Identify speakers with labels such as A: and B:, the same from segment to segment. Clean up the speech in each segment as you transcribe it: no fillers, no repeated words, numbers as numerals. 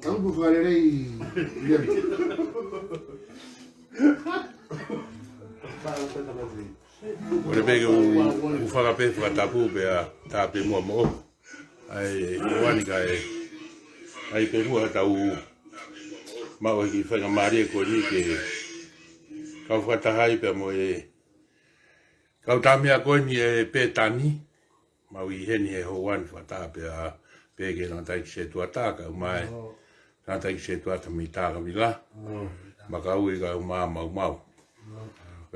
A: Kamu bufarei lem.
B: Ore pege u whakape whakatapu pea tāpe mua mo. Ai wani kai ai pe mua tau mau ki whanga maria ko ni ke kau whakatahai pea mo kau tamia ko ni pe tani mau I heni he ho wani whakata pea pege na tai se tua taka mai na tai se tua tami taka vila makau I ka mau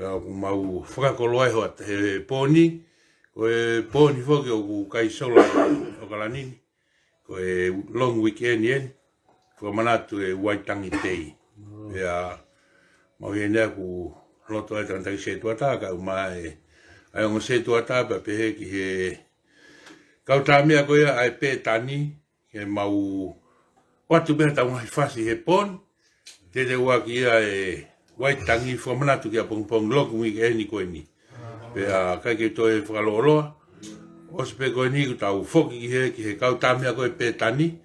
B: mau whakakoloai hoa he pōni, ko e pōni whoki o ku kai sola o kalanini, ko e long weekend yen, whamanatu e Waitangi Day. Pea mau he nea ku loto e tantai se tuataka, mai ai ongo se tuataka pehe ki he kautamea ko ia ai pe tani, he mau watu beha tau ngai whasi he pōni, te ua ki ia Waitangi whamanatu kia pong loku mi ke ni koe ni. Pea kai ke toi whakaloloa. Osi pe koe ni ku tau whoki ki he kautamea koe pe tani.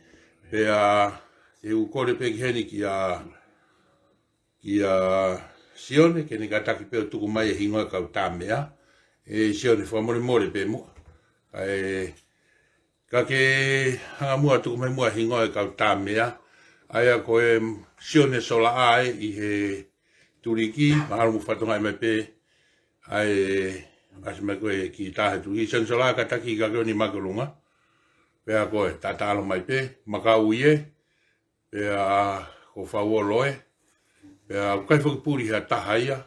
B: Pea e u kore pe ki he ni ki a Sione, ke ni kataki pe o tuku mai e hingoa kautamea. E Sione whamore more pe mua. Ka ke hanga mua tuku mai mua hingoa kautamea. Aia koe Sione sola ai I he turiki, mahalo mu whatongai mai pe, ai mai koe ki tahe turiki, sansola ka taki ka keo ni makarunga, pea koe tatalo mai pe, makau ie, pea ko whaua loe, pea kai whakipuri hea tahaia,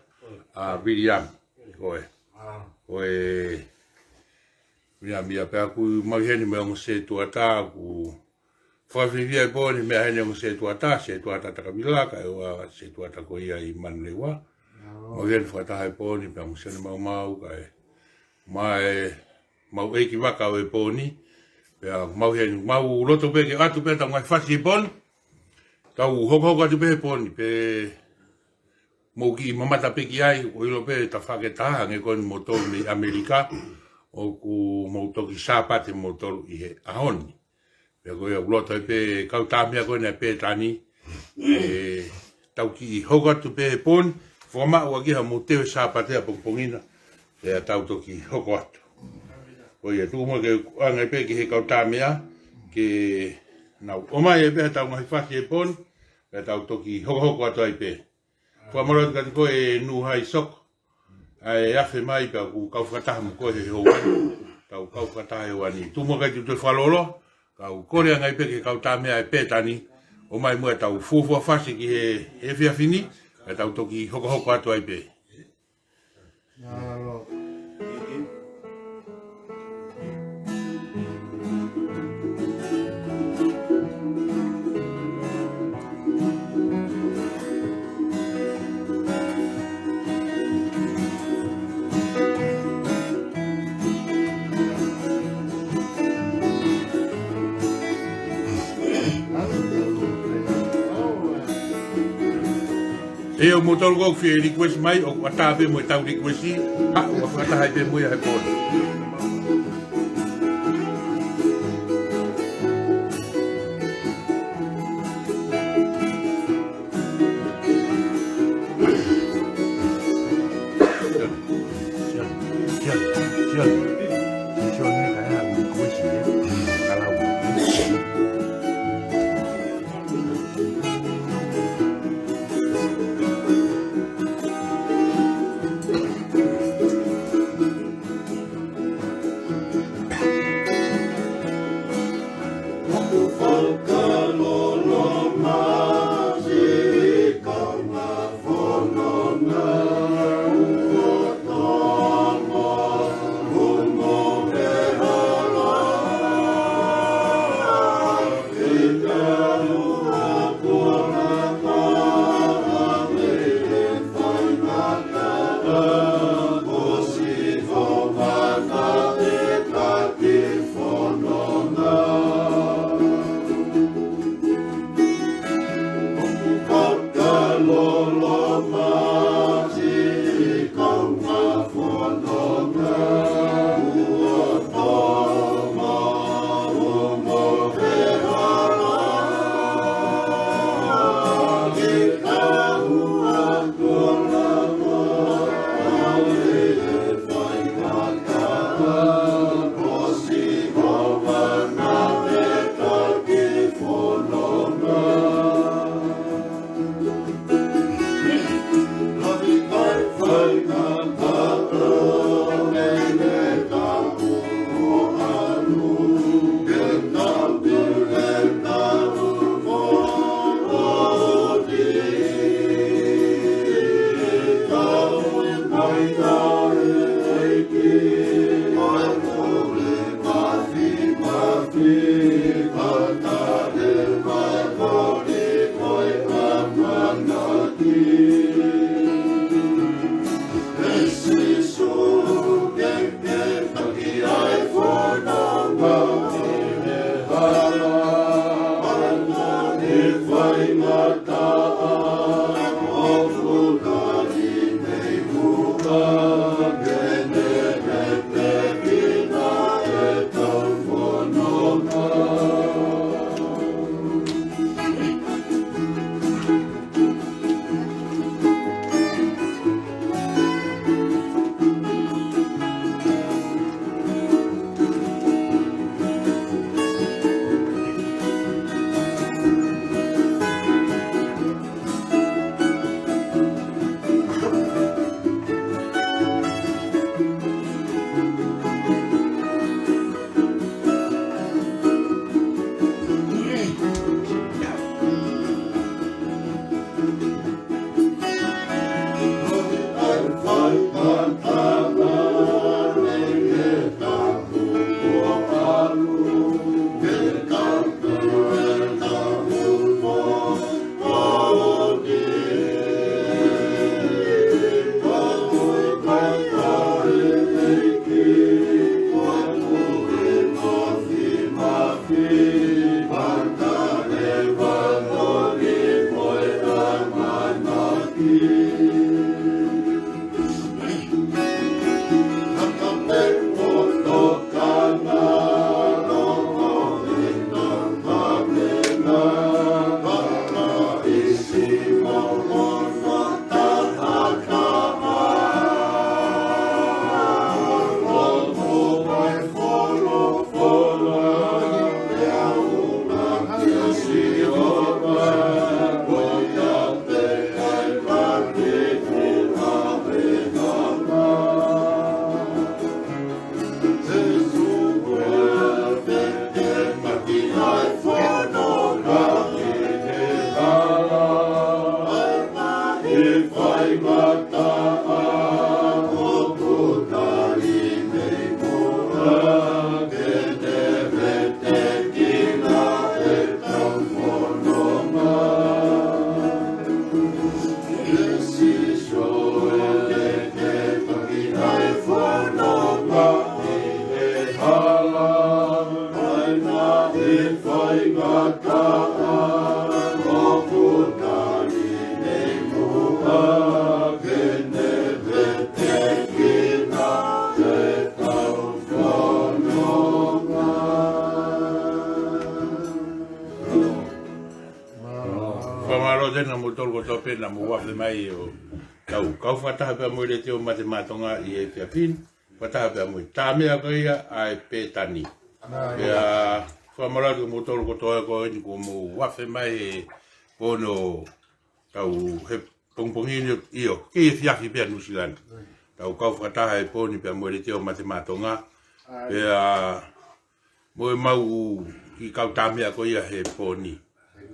B: Viriam, koe, Viriam ia pea ku magheni me ongo se tuata, ku whawhiwhia I pōni mea hene ongo se tuata takamilaka, ewa se tuata ko ia I manulewa. Mau hene whataha I pōni, pea musene mau kai. Mau eiki waka o I pōni, pea mau hene, mau loto peke atu pea tau ngai whasi I pōni, tau hoko atu peke pōni, pe mau ki mamata peki ai, o ilo pe ta whaketaha, nge koni mo tolu me Amerika, o ku mau toki sāpate mo tolu I he ahoni. Pea koe au loto I pe kautamea koe nei pe tani, tau ki hoko atu pe pōni, whama ua kiha mo tewe sāpatea pongpongina, pea tau toki hoko atu. Koe tu mo ke angai pe ki he kautamea, ke nau omai e pe tau ngai whasi e pōni, pea tau toki hoko atu ai pe. Whamaro kati koe nuhai soko, ai afe mai pea ku kau whakataha mo koe he houani, tau kau whakataha he wani. Tu mo kai tu te whalolo, kau kore ngai pe ke kautamea e pe tani, o mai mua tau fuafua whasi ki he whiawhini, e tau toki hoko atu ai pe. E o motor go fi request mai o atabe mo tau request ha o fata hai pe mo ya po na mo tol ko tope na mo wa mai o kau fata pe mo le te o matematonga I e fiafin fata pe mo tame a ia ai pe tani ya fa mara mo tol ko to ko ni ko mo wa mai ko no kau he pongpongini io ki fiafi pe no silan kau fata e po ni pe mo le te o matematonga ya mo mau I kau tame a ko ia he po ni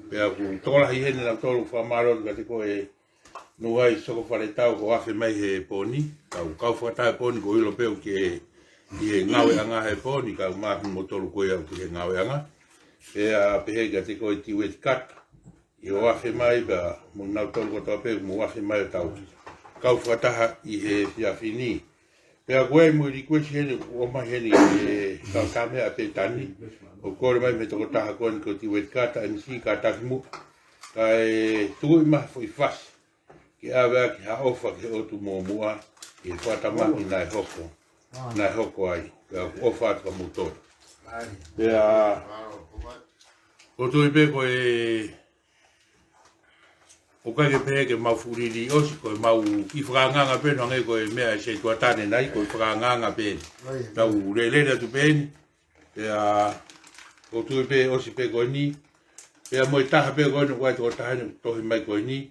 B: pea ku tola hi hene na tolu whamaro ka te koe nuai soko whare tau ko afe mai he poni kau whata he poni ko ilo peo ki he ngawe anga he poni kau mahi mo tolu koe au ki he ngawe anga pea pehe ka te koe tiwe kat I o afe mai pea mo nau tolu ko tau peo mo afe mai tau kau whataha I he fiafini pea koe mo I koe si hene o mai hene kau tame a pe tani o kore mai me toko taha kone ko ti wet ani si ka takimu kai tui ma foi fas ki ave ki ha ofa ki o tu mo mua I whata maki nai hoko ai ka ofa atu ka motor pea o tui pe koe o kai ke pe ke mau furiri osi koe mau I whakanganga pe no ngai koe mea se tuatane nai koe whakanganga pe tau lele atu pe ni pea o tu pe o si pe ko ni pe mo ta pe ko no wa to ta ni to mai ko ni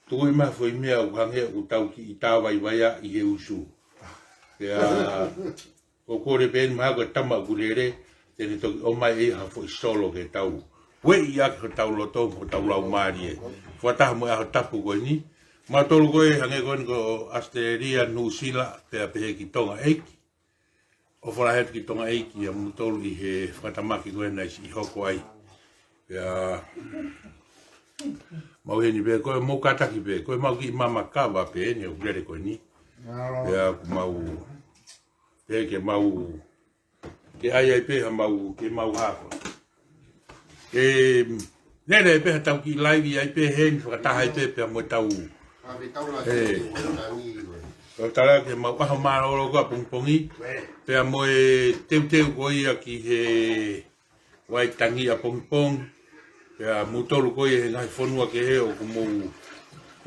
B: tu ma foi me o hange o tau ki ta vai vai I he usu ya o ko re ben ma ko tama gurere te ni to o mai ha foi solo ke tau we ya ko tau lo to ko tau la mari fo ta mo a tapu ko ni ma to ko hange ko asteria nu sila pe pe ki tonga e o fora het ki tonga eiki a mutolu I he whatamaki koe nei I hoko ai. Pea mau heni pe koe mau kataki pe koe mau ki mama kawa pe ene o grere koe ni. Pea mau pe ke mau ke ai ai pe ha mau ke mau hako. Ke nere pe ha tau ki laivi ai pe heni whakataha ai pe pe mo tau. O tala ke mau paha maroro ka pongpongi pea moe teu ko ia ki he wai tangi a pongpong pea mutolu ko ia he ngai whonua ke he o kumu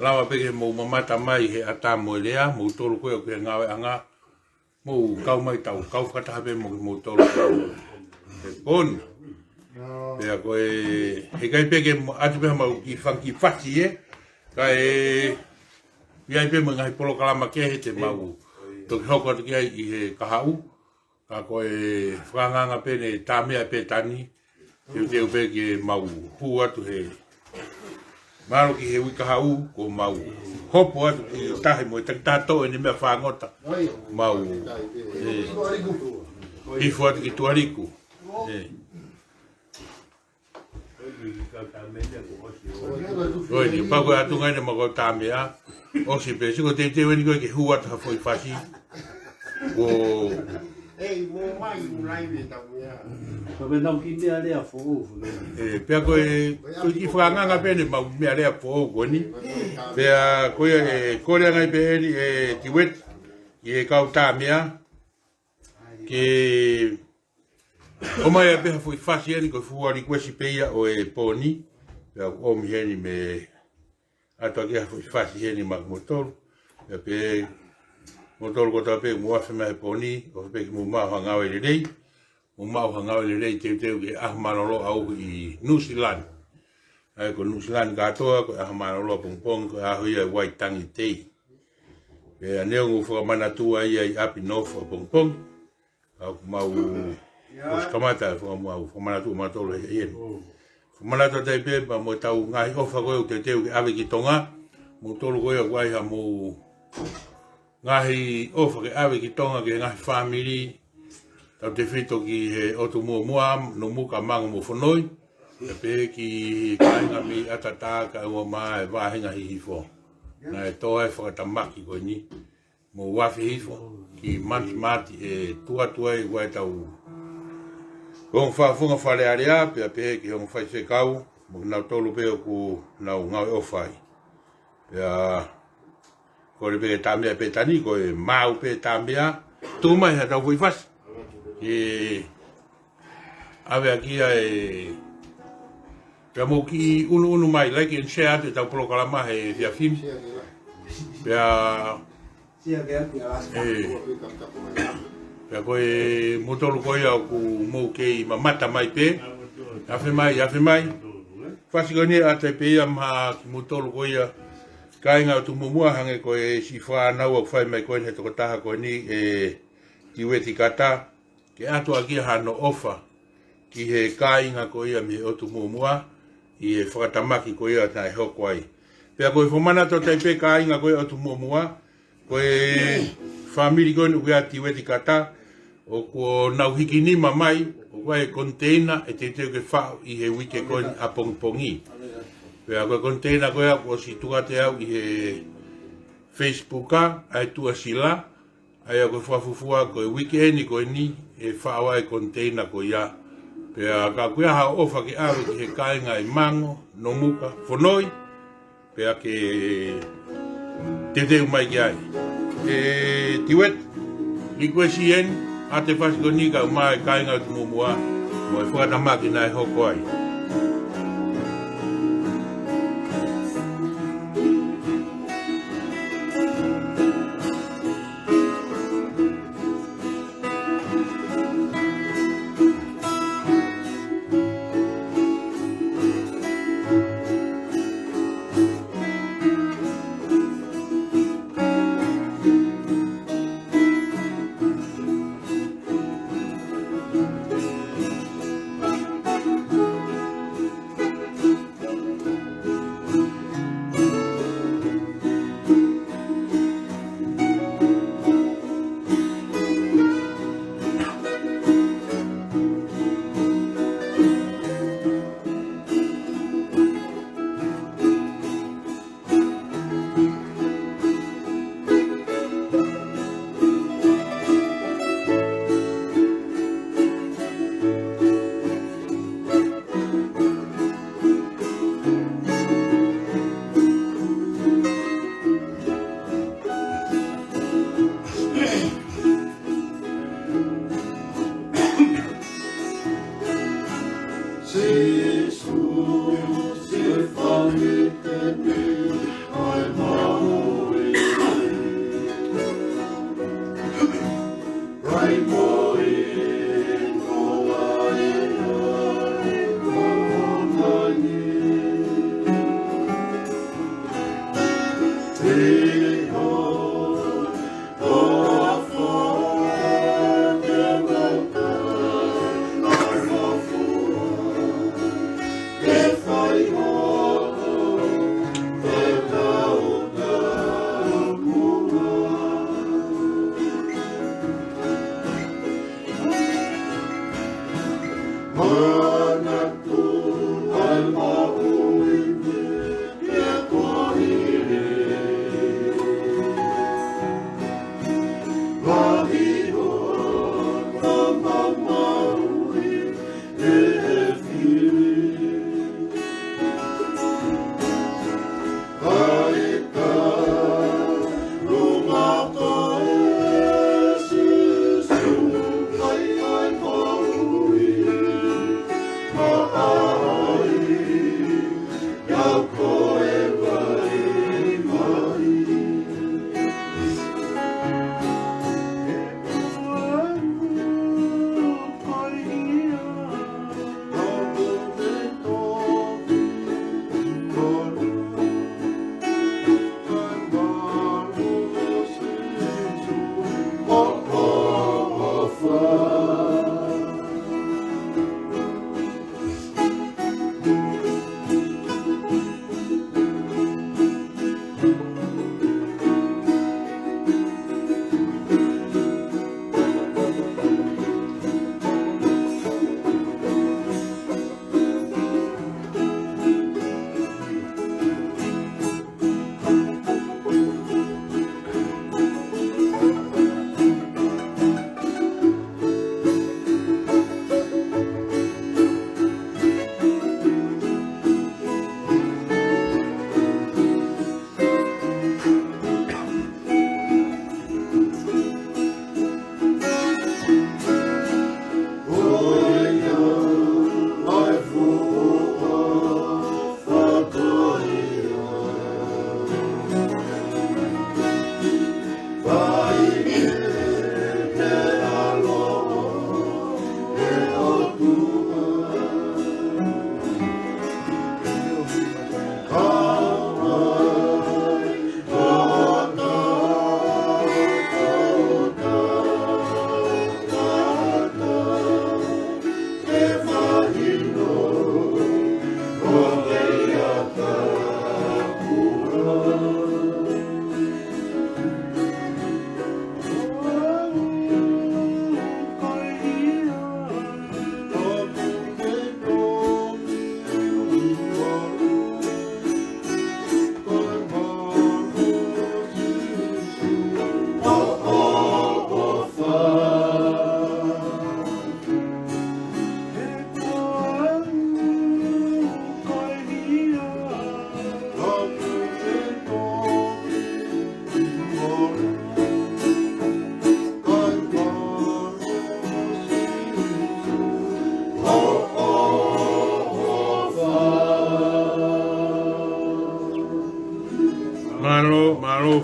B: lawa peke mou mamata mai he ata moe lea mutolu ko ia ke ngawe anga mou kau mai tau kau whatahape mo ke mutolu he pon pea koe he kai peke atu peha mau ki whanki whati kai Ia pe mga polo kalama ke he te mau to hoko te ai I he kahau ka koe whanganga pe ne tamea pe tani te pe ke mau hu atu he maro ki he wi kahau ko mau hopo atu ki tahi mo te tato ene mea whangota mau I fuatu ki tuariku Oi ni pa ko atu ngai ne mo ko tamea o si pe siko te weni ko ke huat ha foi fasi o
A: Ei, mo mai ulai me tau ya.
C: Ko be nau ki mea lea fo.
B: Pea koe ki whakanganga pene ma mea rea po ko ni. Pea koe kore ngai pe e tiwet i kau tā mea. Ke o mai a peha fui whasi ani koe fuari kwesi peia o e pōni. Pea o mi heni me atua keha fui whasi heni ma motoru. Pea pe motoru kota pe muafe mai pōni. O pe ki mu maho ngau e rei. Mu maho ngau e rei teu ke ahamanolo au i New Zealand. Ai ko New Zealand katoa ko ahamanolo pongpong ko ahui ai waitangi tei. Pea neo ngu whakamanatua i api nofa pongpong. Au mau os kamata whakamanatua matolo he ieni. Whakamanatua tei pepa mo tau ngahi ofa koe o te teu ke awe ki tonga. Mo tolu koe o waiha mo ngahi ofa ke awe ki tonga ke ngahi family. Tau te whito ki he otu mua no muka mango mo whanoi. Te pe ki kainga mi atata ka ua maa e wāhinga hihifo. Nā e toa e whakatamaki koe ni. Mo wafi hifo. Ki manti mati e tua e wai tau. Hong whaafunga whare area, pia pe ki hong whai se kau. Mo nau tolu peo ku nau ngau e ofai. Pia kore pe tāmea pe tani, koe mau pe tāmea. Tūmai ha tau fui whasi. Ki awe akia e pia mo ki unu mai, like and share te tau polokalama he fia film. Pia pia koe motolu koe au ku mou kei mamata mai pe. Afe mai. Whasi koe ni a te pe ia maha ki motolu koe kainga o tu mumua hange koe si whanau au whai mai koe he toko taha koe ni e tiweti kata. Ke ato aki hano ofa ki he kainga ko ia me otu mumua i e whakatamaki ko ia tai hoko ai. Pea koe whamana to tai pe kainga ko ia otu mumua koe family koe nuku ati weti kata o ko nau hiki nima mai o koe container e te teo ke whao i he wike koe a pongpongi. Pea koe container koe a ko si tuate au i he Facebooka ai tua sila ai a koe whafufua koe weekend koe ni e whaua e container koe ia. Pea ka koe aha ofa ke awe ki he kainga i mango, no muka, whanoi. Pea ke te teu mai ki ai. E tiwet, ni koe si eni, a te whasi koe ni ka mai kainga i tumumua, mo e whakatamaki nai hoko ai.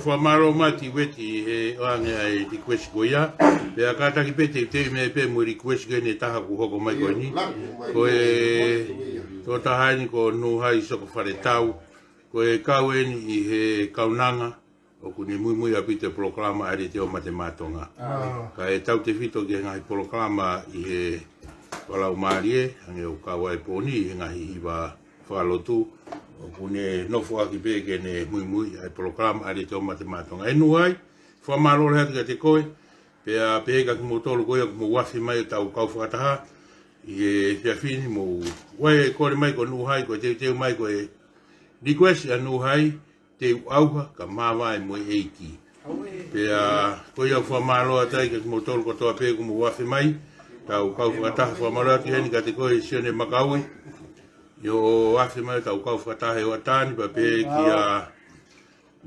B: Whamaro mati weti he oange ai request ko ia. Pea kātaki pete te me pe mo request ke ne taha ku hoko mai koe ni. Ko e tō tahaini ko nuhai soko whare tau. Ko e kauen i he kaunanga. O kuni mui api te proklama ari te o mate mātonga. Ka e tau te whito ki ngahi proklama i he walau maarie. Hange o kawa e pōni i ngahi iwa whakalotu. O kune nofo aki pe ke ne mui ai proklama ari te o mate mātonga. E nuhai, whamarore hatu ka te koe. Pea peheka ki mo tolu koe mo wafi mai tau kau whakataha. I e whiawhini mo wae kore mai ko nuhai ko teu mai ko e request a nuhai te auha ka mawai mo eiki. Pea koe au whamaloa tai ka ki mo tolu ko toa peku mo wafi mai. Tau kau whakataha whamaloa ki heni ka te koe sione makaui. Yo wafi mai tau kau whakataha e watani pa pe ki a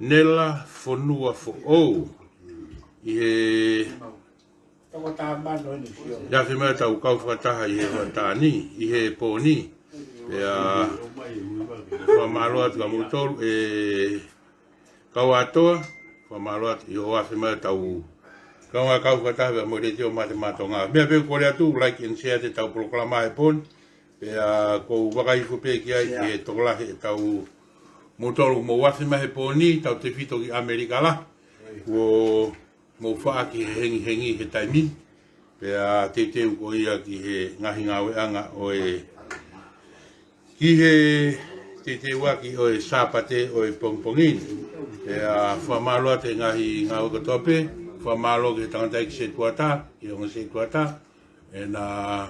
B: Nela Fonua Fo O. I he Yafi mai tau kau whakataha i he watani, i he pōni. Pea whamaloa tu ka mutolu e kau atoa. Whamaloa tu i ho wafi mai tau kau whakataha mo re te o mate mātonga. Mea peu kore atu, like and share te tau proklama e pōni. Pea kou wakaifu pe ki ai e tokolahe e tau mutolu mo wafi mai he pōni, tau te whito ki Amerika la. Ko mo whaaki he hengi he taimi. Pea te teu ko ia ki he ngahi ngawe anga o e ki he te teu aki o e sāpate o e pongpongin. Pea whamaloa te ngahi ngawe katope, whamaloa ke tangatai ki se tuata, ki onga se tuata. E na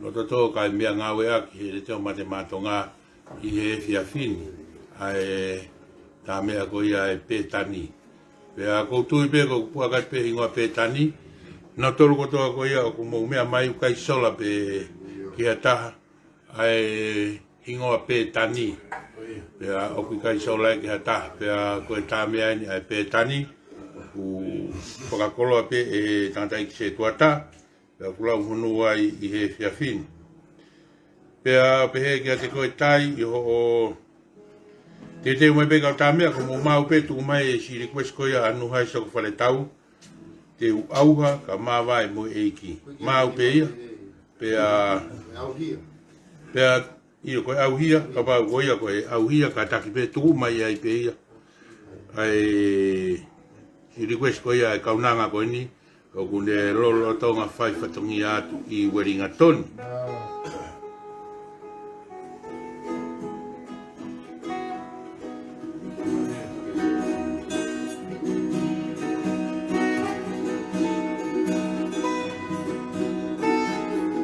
B: lototo kai mea ngawe aki he teo mate mātonga i he whiawhini. Ai tā mea ko ia e pētani. Pea koutui pe ko puakai pe hingoa pe tani. Nā tolu kotoa ko ia o kumou mea mai ukai sola pe ki a taha. Ai hingoa pe tani. Pea o kai sola e ki a taha. Pea koe tā mea ni ai pe tani. U whakakoloa pe e tantai ki se tuata. Pea kulau hunu ai i he whiawhini. Pea pehe ki a te koe tai i ho o te te umai pe kau tā mea, ko mō mau pe tu mai e si request ko ia anu hai soko whare tau. Te auha ka mawai mo eiki. Mau pe ia. Pea ia koe auhia, ka pau ko ia koe auhia ka taki pe tu mai ai pe ia. Ai si request ko ia e kaunanga ko ni. O kune lolo tonga whai whatongi atu i Wellington.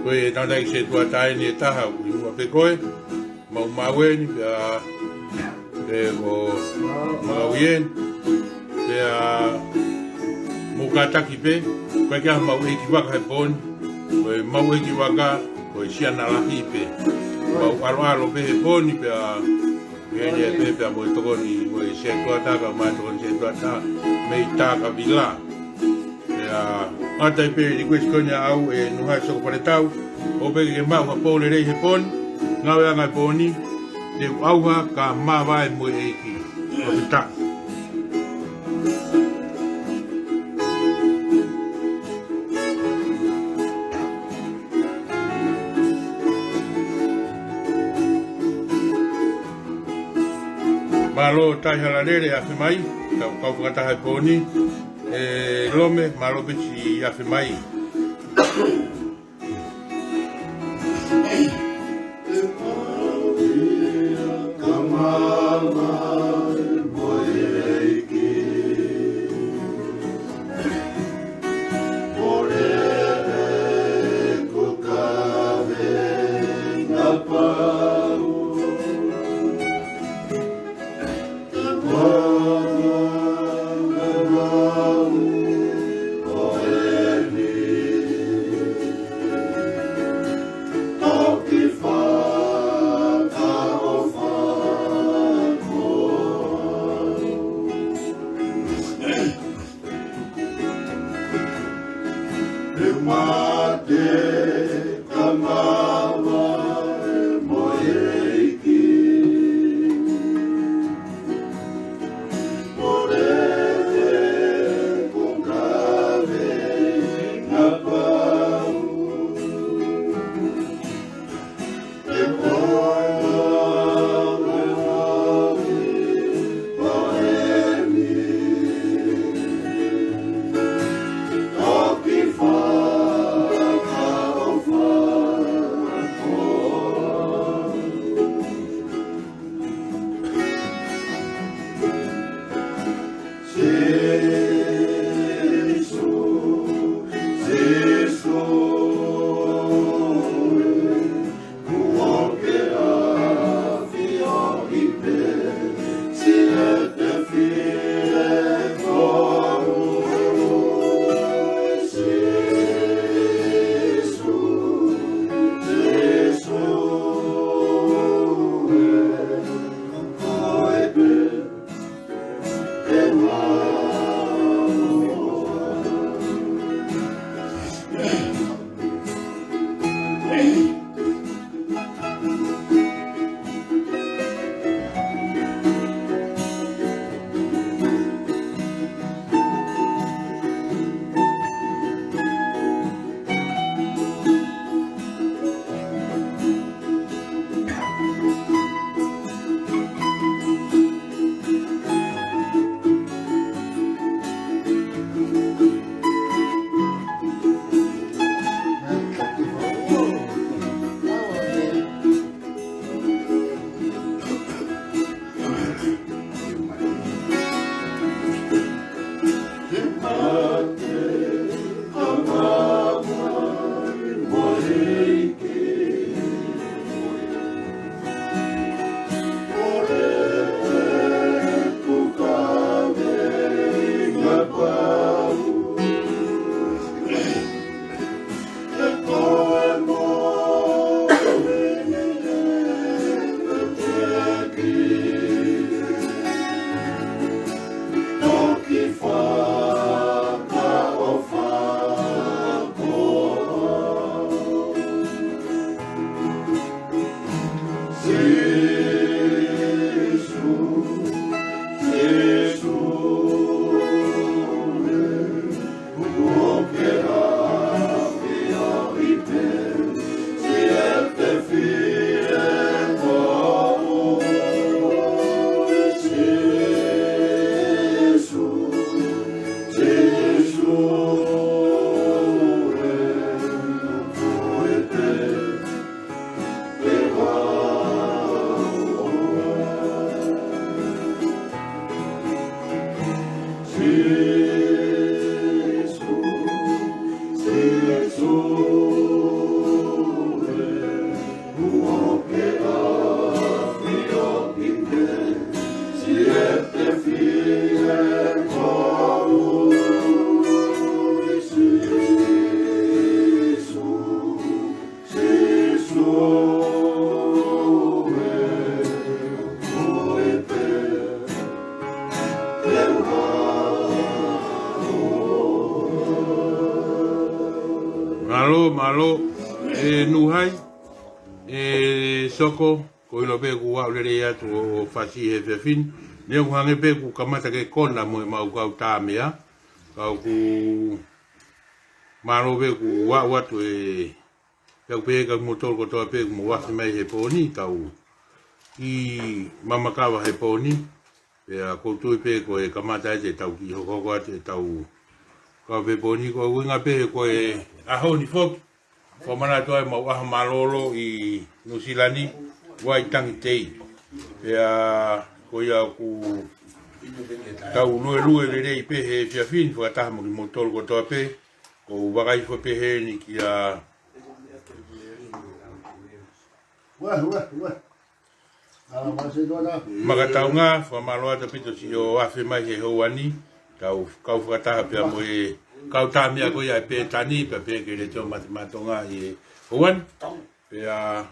B: Koe e tantai se tuatai ni e taha ui mua pe koe. Mau maweni pea ko mauien. Pea mukataki pe. Koe kia mau eki waka he poni. Koe mau eki waka koe siana lahi pe. Mau alo pe he poni pea Gene pe pea mo tokoni koe se tuataka mai tokoni se tuataka mei taka vila. Atai pe request konya au e nuhai soko pare tau. O pe ke mau ha pole rei he poni. Ngawe anga poni. Te auha ka mawai mo eiki. O pita. Malo tai halalere a mai. Tau kau whakataha he poni. Lome, malo piti afe mai.
A: Talk
B: Malo e nuhai e soko ko ilo be ku wa le ya to fasi e fin ne ku hange be ku kamata ke kona mo ma ku ta mea ka ku malo be ku wa to e pe ka motor ko to pe mo wa me he poni ka u I mama ka wa he poni pe ko tu pe ko e kamata e tau ki ho ko te tau ka be poni ko winga pe ko e a ho ni fo ko mana to e mo wa malolo I nusilani wa tangi tei ya ko ya ku tau lu le pe he fia fin fo ta mo motor ko to pe ko wa ga fo pe he ni ki a
A: Wa.
B: Magataunga fo maloa te pito si o afe mai he hoani kau fata pe mo e kau ta mi ko ya pe tani pe ke le to matonga I hoan pe a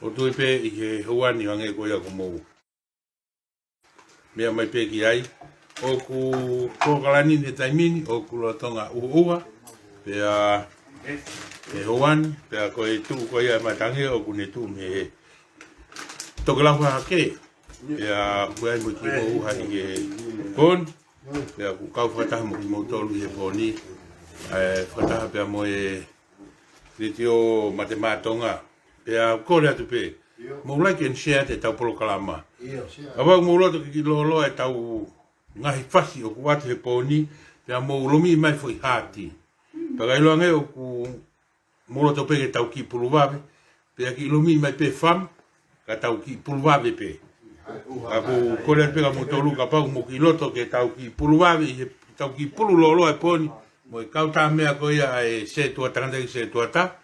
B: o tu pe I he hoani nge ko ya ko mo me mai pe ki ai o ku ko kalani ne taimini o ku lo tonga uua pe a e hoan pe a ko e tu ko ya matange o ku ne tu me tokela fa ke ya buai mo ki mo ha I kon ya ku ka fata mo tolu e poni fata pe mo e litio matematonga ya ko le tu pe mo like and share te tau proklama ava mo lo ki lo e tau ngai fasi o ku ate poni ya mo lomi mai foi hati pa lo nge o ku mo lo to pe tau ki puluvabe pe ki lomi mai pe fam ka tau ki puluvabe pe aku kole pega mo tolu ka pa mo ki loto ke tau ki puluvabe tau ki pululo e poni mo ka ta me ko ya e se tu atanda se tu ata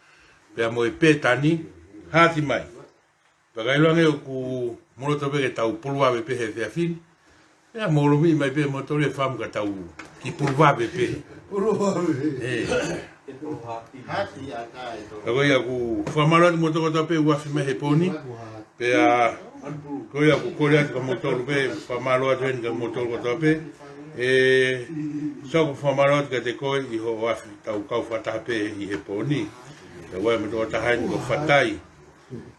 B: pe mo e pe tani hati mai pa lo nge ku mo lo to pe tau puluvabe pe he fin ya mo lo mi mai pe mo tolu fam ka tau ki puluvabe pe hati aka e to ko ya ku famalo mo to pe wa fi me he poni pe a ko ia ko ko ia ko motor pe fa malo aten ka motor ko tope so ko fa malo ka te ko I ho afi tau kau fata pe I he poni te wa mo to ta hain ko fatai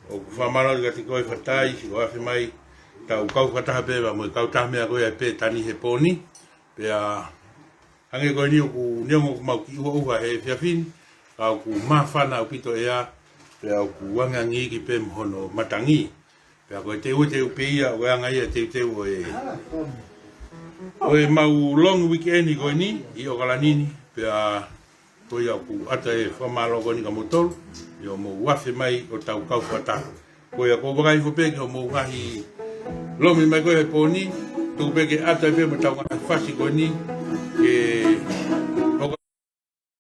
B: o ko fa malo ka te ko fatai si ko afi mai tau kau fata pe ba mo kau ta me ko ia pe tani he poni pe a ange ko ni ku nyongo mau ki ho wa he fiafin ka ku mafana o pito ea pe a ku wanga ngi ki pe mhono matangi pe a ko te upe ia o anga ia te o e mau long weekend ko ni I o kala nini pe a ko ia ku ata e famalo ko ni ka motor yo mo wafe mai o tau kau fata ko ia ko bagai fo pe ko mo gahi lomi mai ko e poni tu pe ke ata pe mo tau fasi ko ni ke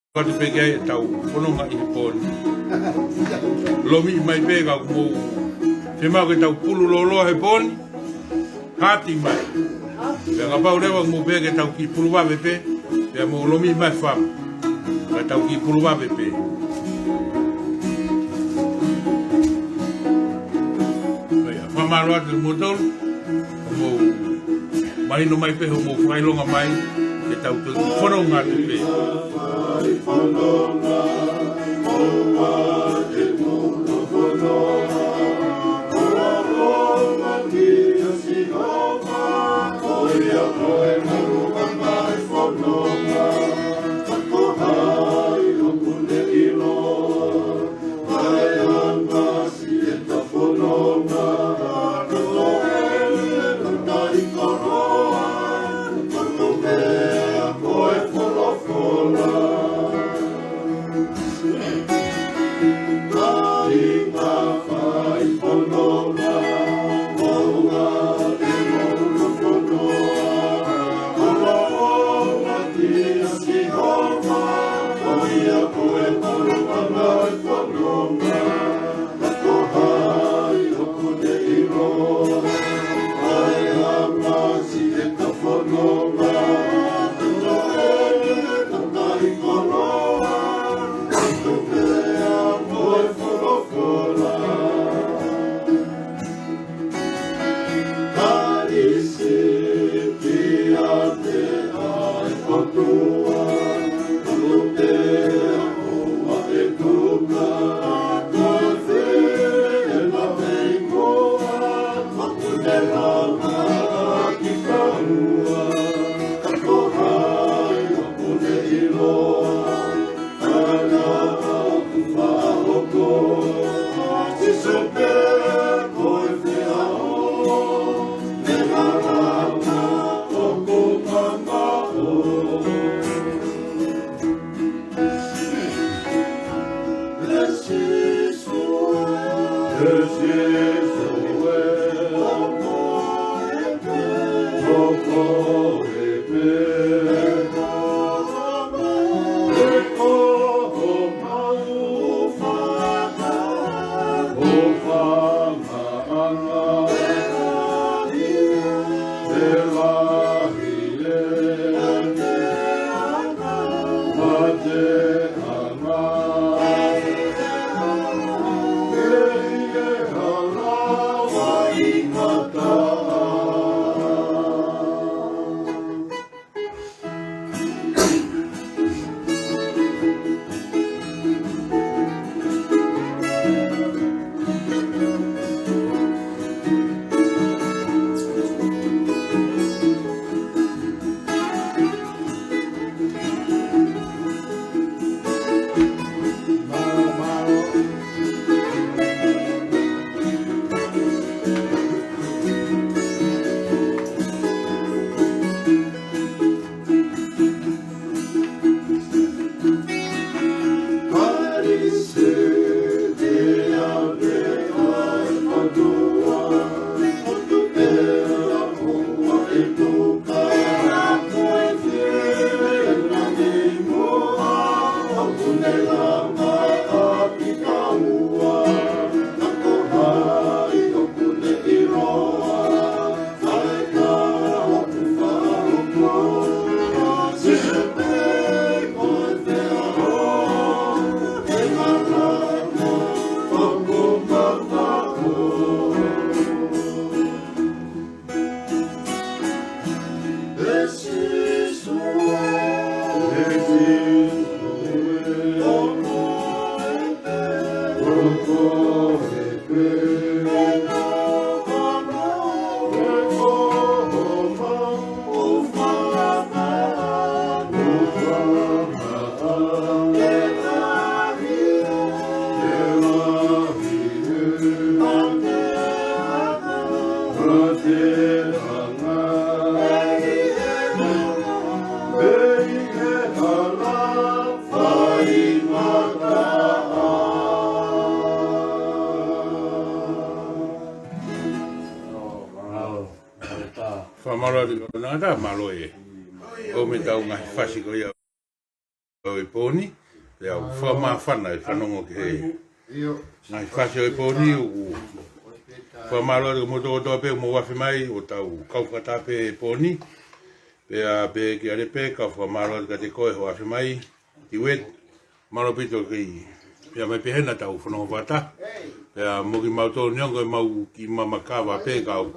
B: ko te pe ke tau fononga I poni lomi mai pe ka mo te mau ke tau pulu lolo he poni hati mai pe ka pau rewa mo pe ke tau ki pulu wawe pe pe mo lomi mai fam ka tau ki pulu wawe pe fama roa te motor mo mai no mai pe mo fai longa mai ke tau te fononga te pe malo di na da malo e o me tau ngai fasi ko ia o e poni e au whama whana e whanongo ke ngai fasi o e poni o whamalo di mo tō tō pe mo wafi mai o tau kaukata pe e poni pe a pe ki arepe ka whamalo di ka te koe ho wafi mai i wet malo pito ki pe a mai pe hena tau whanongo wata pe a moki mau tō nyongo e mau ki mamakawa pe ka o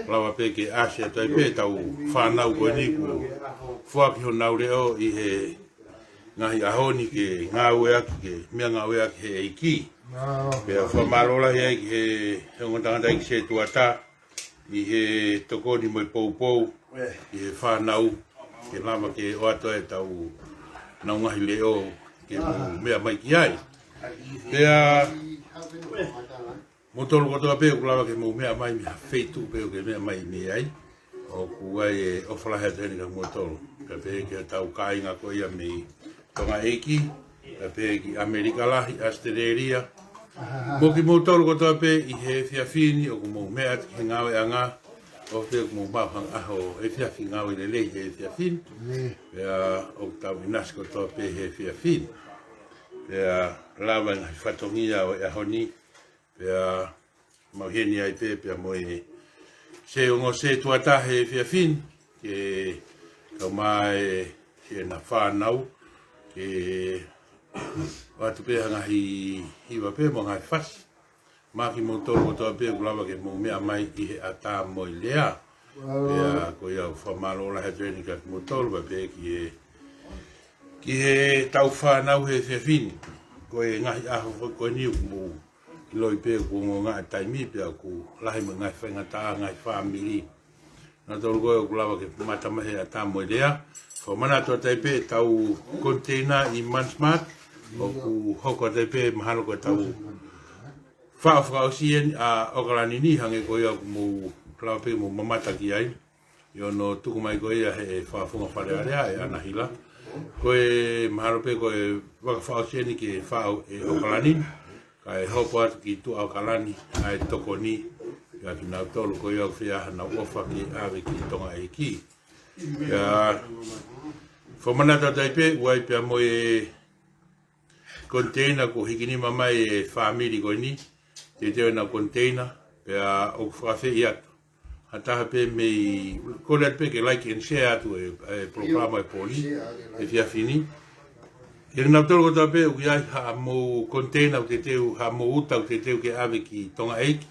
B: lawa pe ke Asia tai pe tau whanau koe ni ku fuaki ho nau reo i he ngahi ahoni ke ngā ue aki ke mea ngā ue aki he eiki pea whamarola he eiki he ngotangata eiki se tuata i he tokoni mo i pou i he whanau ke lama ke o ato e tau nau ngahi leo ke mea mai ki ai pea motolo kotoa pe kulawa ke mo mea mai mea feitu pe ke mea mai me ai o kuai e ofalahe ateni ka motolo ka pe ke tau kainga ko ia me tonga eiki ka pe ki Amerika lahi Australia mo ki motolo kotoa pe i he fiafini o mo mea he ngawe anga o pe mo mafang aho e fiafi ngawe le lei he fiafini pea o tau inas kotoa pe he fiafini pea lawa ngai whatongia o e ahoni pea mauheni ai pea mo e se ongo se tuata he fiafin ke kau mai ke na whanau ke watu pea ngahi hiwa pe mo ngai whasi maki mo tōru kotoa pe kulawa ke mo mea mai i he ata mo i lea pea ko iau whamalola he trenika mo tōru pe ki he tau whanau he fiafin ko e ngahi aho ko niu mo loi pe ko ngā taimi pe ku lahi mo ngai whainga tā ngai whamiri na tōru koe o kulawa ke matamahe a tā moidea ko mana tō taipe tau container i Mansmart o ku hoko taipe mahalo ko tau whaafrau sien a okalani ni hange ko ia mo kulawa pe mo mamata ki ai yo no tuku mai ko ia he whaafunga wharearea e anahila koe mahalo pe koe wakawhao sien ki whao e okalani kai hopo atu ki tu au kalani ai toko ni ya ki nau tolu ko iau whiaha na ofa ki awe ki tonga e ki ya whamanata taipe uai pia mo e container ko hikini mamai e whaamiri ko ni te teo na container pia o whawhe i atu hataha pe mei kore atu pe ke like and share atu e programa e poli e whiawhini Ia nau tolo kotoa pe uki ai ha mo container u te teu, ha mo uta u te teu ke awe ki tonga eiki.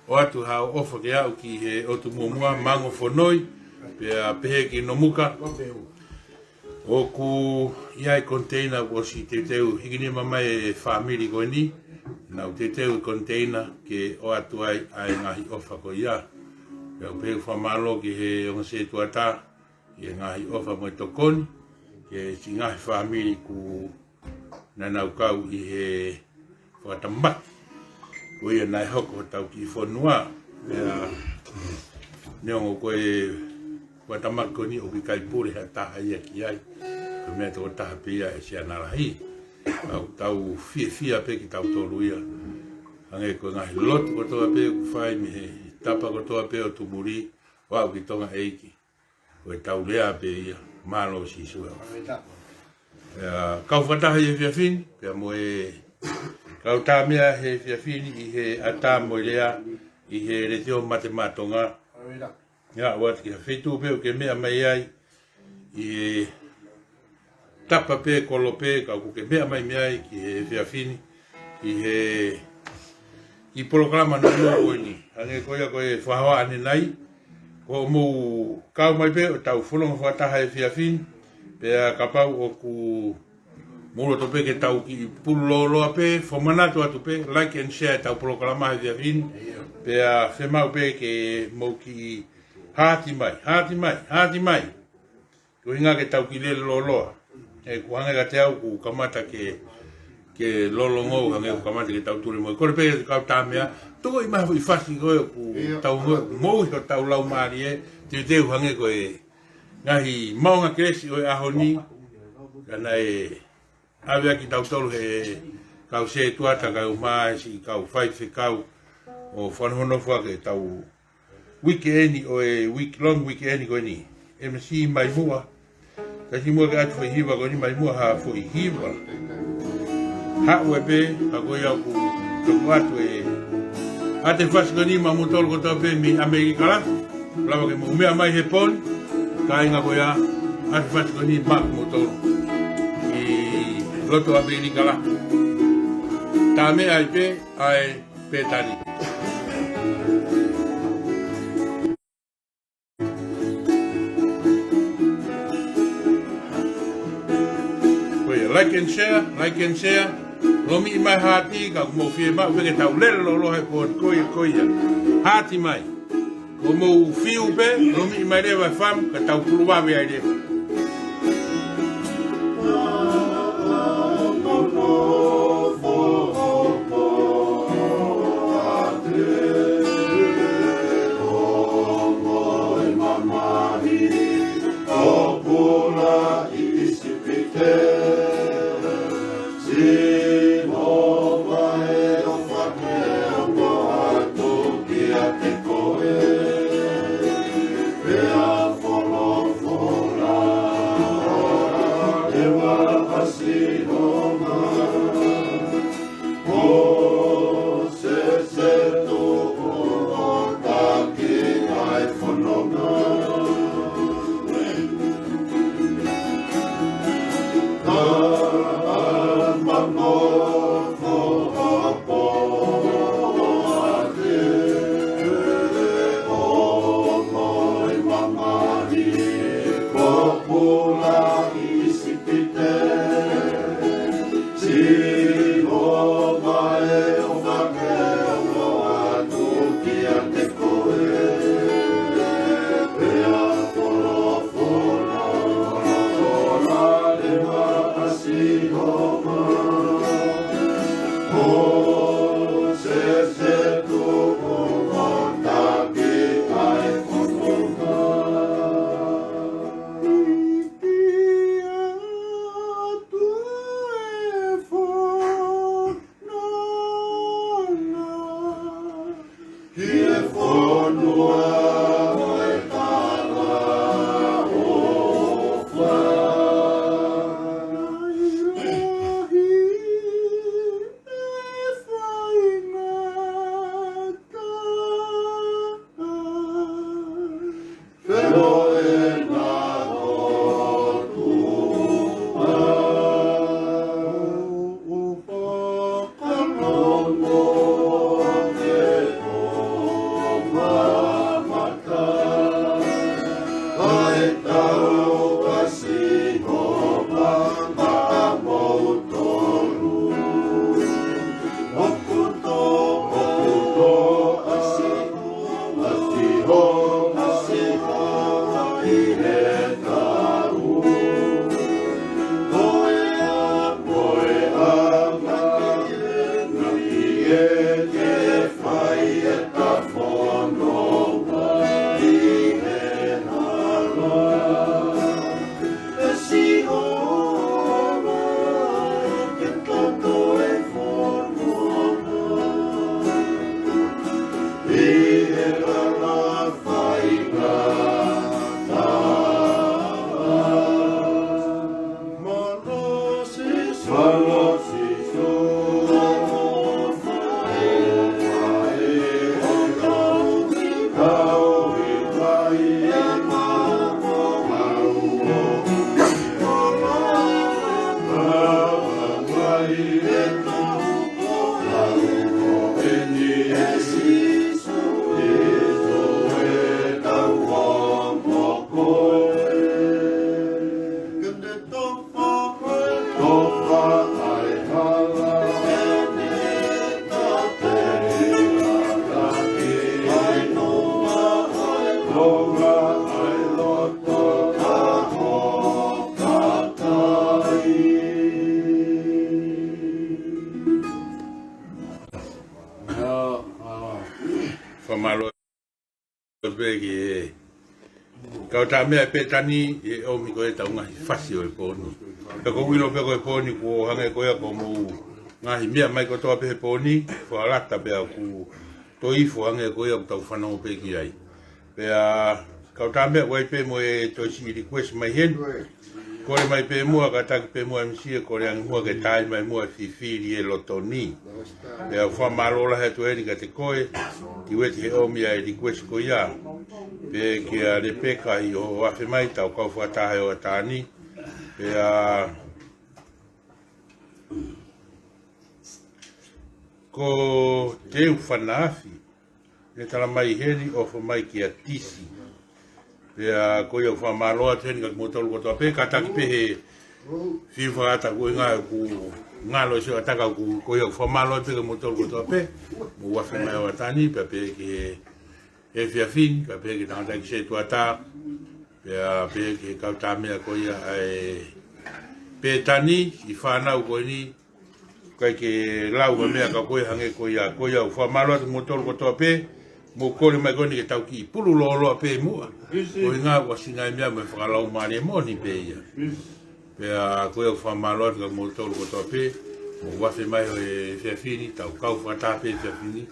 B: O atu ha ofa ke au ki he otu muamua mango whanoi, pe a pehe ki no muka. O ku iai container o si te teu hikini mamai e whamiri koe ni, nau te teu container ke o atu ai ngahi ofa ko ia. Pe au pehe whamalo ki he onga se tuata, i ngahi ofa mo tokoni. Ke si ngahi whamiri ku nanau kau i he whatamak. Ko ia nai hoko tau ki whanua. Neongo koe whatamak ko ni o ki kaipure ha taha ia ki ai. Ko mea toko taha pia e si anarahi. Tau fia pe ki tau tolu ia. Hange ko ngahi lotu ko toa pe ku whai mi he tapa ko toa pe o tumuri. Wau ki tonga eiki. Ko e tau lea pe ia. Malo si sua. Kau whataha i he whiawhini, pia mo e kau tā mea he whiawhini i he ata mo lea i he retio matematonga. Ia, wati ki ha whetu peo ke mea mai ai i he tapa pe kolo pe kau ku ke mea mai ai ki he whiawhini i he i programa na mua oini. Hange koia koe whahoa ane nai. Ko mo kau mai pe o tau whulonga whataha e whiawhini, pea kapau o ku muro to pe ke tau ki puloloa pe, whamanatu atu pe, like and share tau programa e whiawhini, pea whemau pe ke mo ki hati mai. Ko inga ke tau ki lele loloa. E ku hange ka te au ku kamata ke lolongou hange ku kamata ke tau turi mo. Kore pe kau tāmea, toko i mahu i whasi koe ku tau mou i tau lau maari e, te teu hange koe ngahi maunga kresi o e aho ni, kana e awea ki tau tolu he kau se tuata kau maa si kau whai kau o whanhono whake tau weekend o long weekend ko ni e me si mai mua ka si mua ka tu hiva ko ni mai mua ha fo hiva ha webe a ko ya ku to watu ate fas ko ni ma motol ko to pe mi amerikala lava ke mo me mai he pon ka inga ko ya ate fas ko ni ma motol i loto amerikala ta me ai pe tani like and share. Lomi mai hati ka mo fie ma veke tau lelo lo he por koia. Hati mai. Ko mo fiu pe, lomi mai leva fam ka tau kuluwa be ai Kau ta mea pe tani e o mi koe tau ngahi whasi o e pōni. Ka ko wino pe koe pōni ko hange koe ko mo ngahi mea mai ko toa pe pōni, ko alata pe ku to ifo hange koe ko tau whanau pe ki ai. Pea kau tambe wai pe mo e toisi request mai hen. Kore mai pe mua ka taki pe mua msia kore ang mua ke tai mai mua fifiri e lotoni. Pea wha malola he tu eri ka te koe, ki weti he omia e request ko ia. Pe ke a repeka i o wafe mai tau kau whatahe o atani. Pea ko te whanaafi, ne tala mai heri o wha mai ki a tisi. Pea ko ia wha maloa teni ka kumotolu kotoa pe, ka taki pe he whiwha ata koe ngā ku ngalo e seo ataka ku ko ia wha maloa te ka kumotolu kotoa pe, mo wafi mai o atani, pea pe ki he whiawhini, ka pe ki tangata ki se tuata, pea pe ki he kautamea ko ia ai pe tani, i whanau koe ni, kai ke lau ka mea ka koe hange ko ia wha maloa te kumotolu kotoa pe, mo kore mai koni ke tau ki pulu lolo pe mua. Ko inga wa singa mea me whakalau maare moni pe ia. Pea koe wha maloa ka mo tolu kotoa pe, mo wafe mai o e whiawhini, tau kau whata pe whiawhini.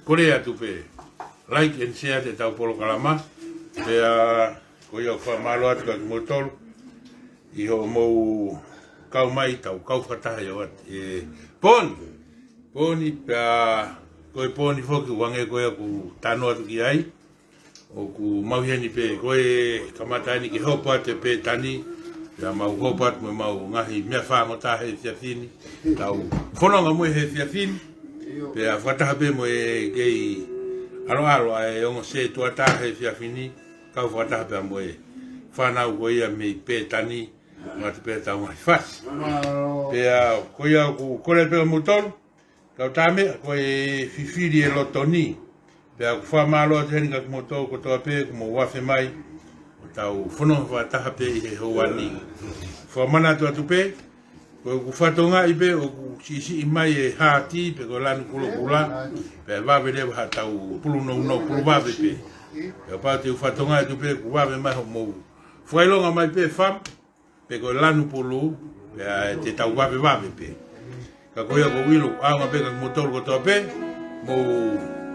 B: Kore atu pe, like and share te tau polo kalama. Pea koe wha maloa ka mo tolu, i ho mo kau mai tau kau whata yo at. Poni pea koe poni foki wange koe ku tano atu ki ai o ku mauheni pe koe kamata ni ki hopa te pe tani ya mau hopa mo mau ngahi mea whango ta he whiawhini tau whanonga mo he whiawhini pe a whataha pe mo e kei alo e ongo se tuata he whiawhini kau whataha pe mo e whanau koe ia me pe tani ngati pe tau ngai whasi pe a koe au ku kore pe mutolu kau tame ko e fifiri e lotoni. Pea ku wha maloa te heni ka kumotou kotoa pe, kumo wafe mai, o tau whono whataha pe i he houani. Wha mana atu pe, ko ku whatonga i pe, o ku sisi i mai e hati, pe ko lani kulo kula, pea wawe rewa ha tau pulu no pulu wawe pe. Pea pao te whatonga atu pe, ku wawe mai ho mou. Whailonga mai pe wham, pe ko lanu pulu, pea te tau wawe pe. Ka koia ko wilo anga pe ka motor ko tope mo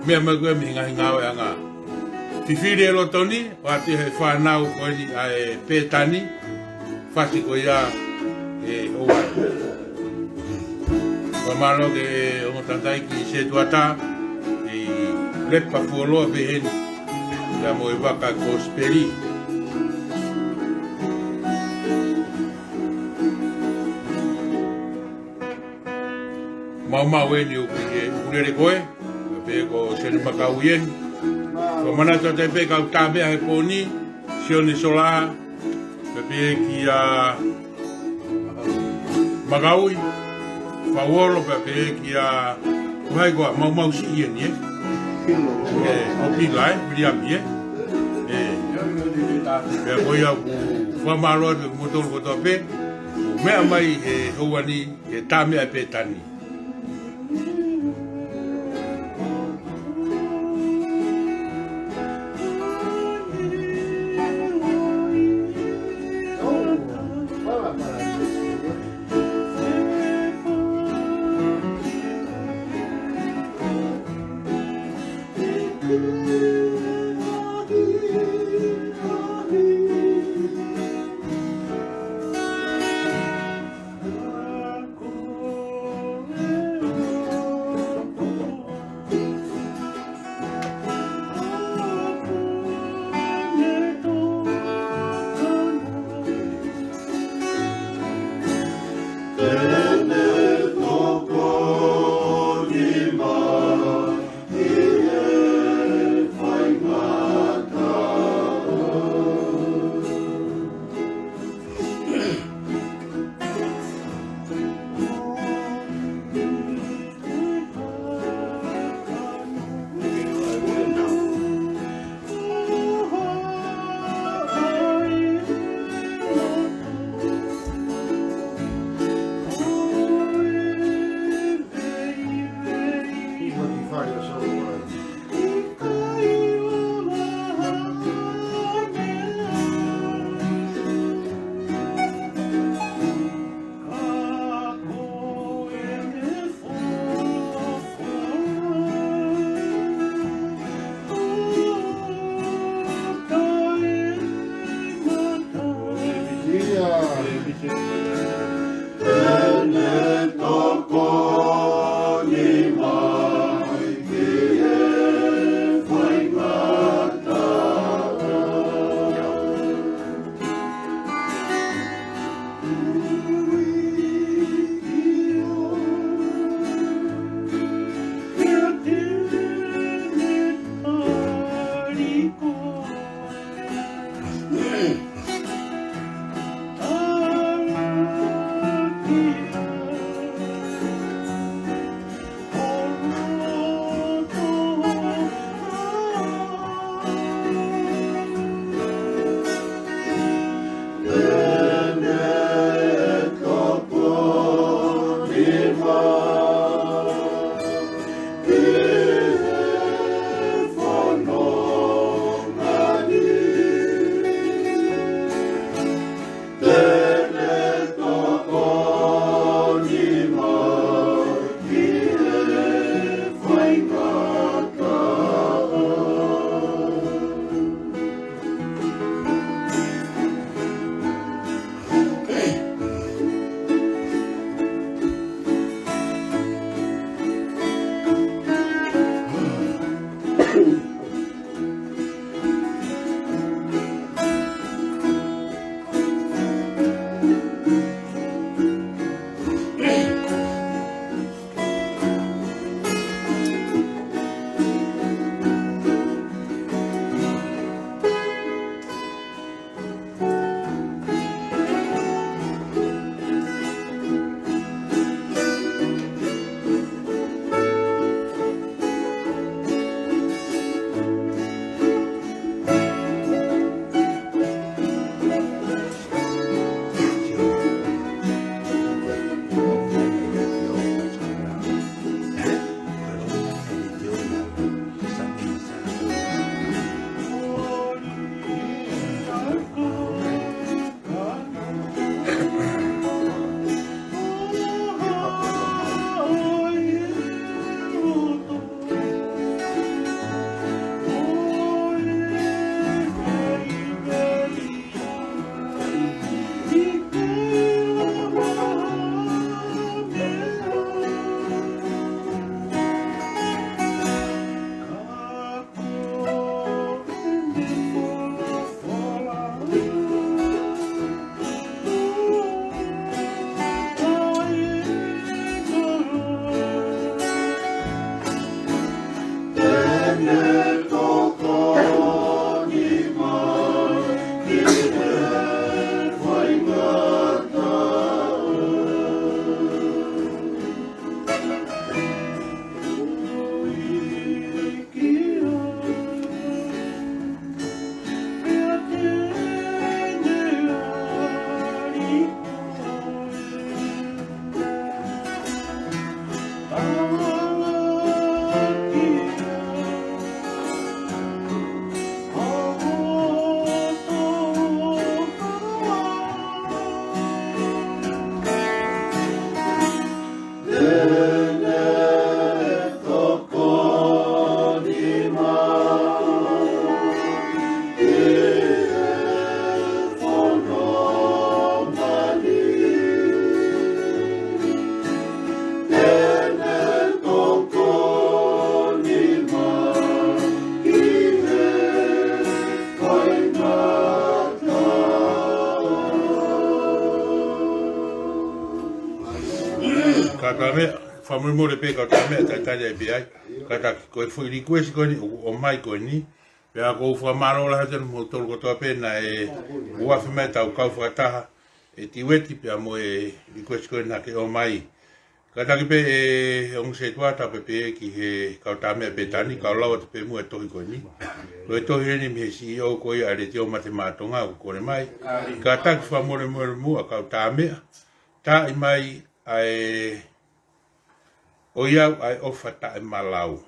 B: mea magoe mi ngahi ngao e anga fifiri e lotoni wa te he whanau ko ni ai pe tani fasi ko ia e oa wa malo ke o tatai ki se tuata e lepa fuoloa pe heni ya mo e waka ko speri mau weni o kurere koe, pe ko sene makau ien. Ko mana to te pe kau tabe he poni, sione sola, pe ki a magaui, fawolo pe ki a mai ko mau si ien ye. O pilai, briam ye. Pe ko ia fa malo de motor ko to pe. Me mai e hoani e tame pe tani. Kakame, whamui le pe kakame, taitari ai pe ai. Kata koe fui li koe si koe ni, o mai koe ni. Pea kou whamaro la hatan mo tolu kotoa pena e uafi mai tau kau whakataha. E tiweti pea mo e li koe si koe na ke o mai. Kata ki pe e ongu se tuata pe pe ki he kau tamea pe tani, kau lawa te pe mua e tohi koe ni. Koe tohi ni me si o koe a re te o mate mātonga o kore mai. Kata ki whamore mua kau tamea. Ta i mai ai o iau ai ofa ta e malau.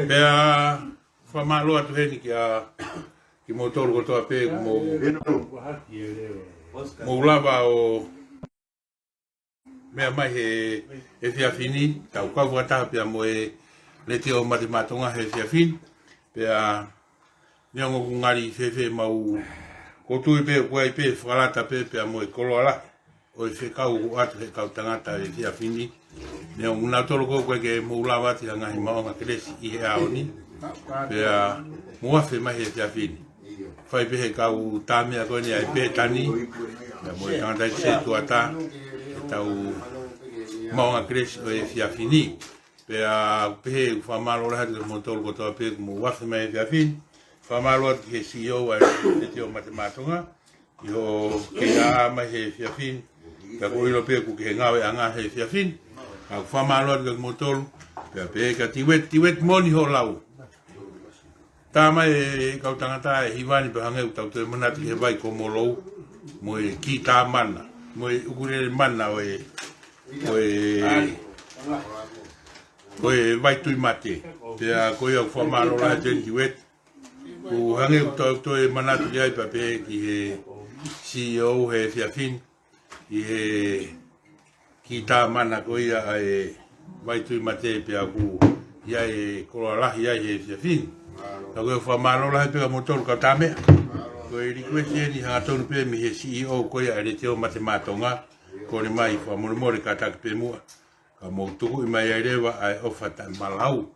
B: Pea whamalo atu heni ki mo tolu kotoa pe mo lava o mea mai he whiawhini, tau kau wataha pea mo e le te o matematonga he whiawhini. Pea Nea ngō ngari whewhe mau kotui pe kuai pe whakarata pe pe a moe koloala. O e whekau o atu he kau tangata e whia whini. Nea nguna tolo kou koe ke moulawati a ngahi maonga keresi i he aoni. Pe a muawhi mai he whia whini. Whai pe he kau tāmea koe ni ai pe tani. Nea moe tangata i se tuata. E tau maonga keresi o e whia whini. Pe a pe whamalo raha te mo tolo kotoa pe muawhi mai he whia whini. Whamalo atu he CEO a te teo matematonga. Iho ke a mai he whia whini. Ka koiro pe ku ke ngawe anga he whia whini. Ka whamalo atu ke motolu. Pe ka tiwet moni ho lau. Tā mai e kau tangata e hiwani pe hangeu tau te manati he vai ko molou. Mo e ki tā mana. Mo e ukurere mana o e vai tui mate. Pe a koi au whamalo raha ten tiwet. Ku hangeu tau te manati ai pa pe ki he CEO he whia whini. I he ki tā mana koia e vai tui mate pe a ku ia e korolahi ai he whia whini. Ka koe whamalo lahi peka motoro ka tāmea. Koe request e ni hanga tonu pe mi he CEO koia e re teo matematonga. Kore mai whamorimore ka taki pe mua. Ka mou tuku i mai ai rewa ai ofa ta malau.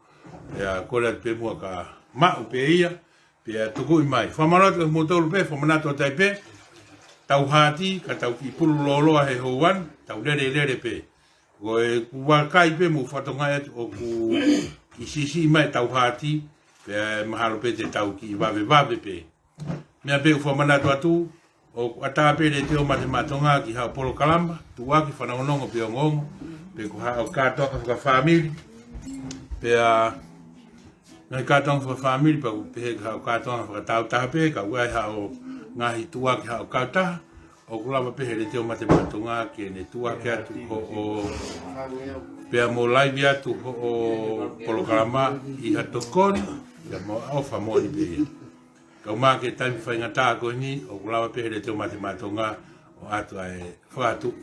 B: Ea kore atu pe mua ka mau pe ia. Pe a tuku i mai. Whamalo atu motoro pe, whamanato tai pe. Tau hati, ka tau ki pulu loloa he houan. Tau lere pe. Koe kuwakai pe mu whatongai atu o ku isisi mai tau hati. Pe mahalo pe te tau ki wawe pe. Mea pe whamanatu atu, o ata pe re teo matematonga ki hao polo kalamba, tuwaki whanaonongo pe o ngongo, pe ko hao kātoka whaka whamiri, pe a ngai kātoka whaka whamiri, pe he hao kātoka whaka tautaha pe, ka uai hao ngahi tuwaki hao kātaha, o kulawa pe he re teo matematonga ki ne tuwaki atu o pe a mo laivi atu o polo kalamba i hatokori, ya mo ofa mo ni pe. Kau maa ke taimi whaingata koe ni, o kulawa pe here teo matematonga o atu ai whaatu.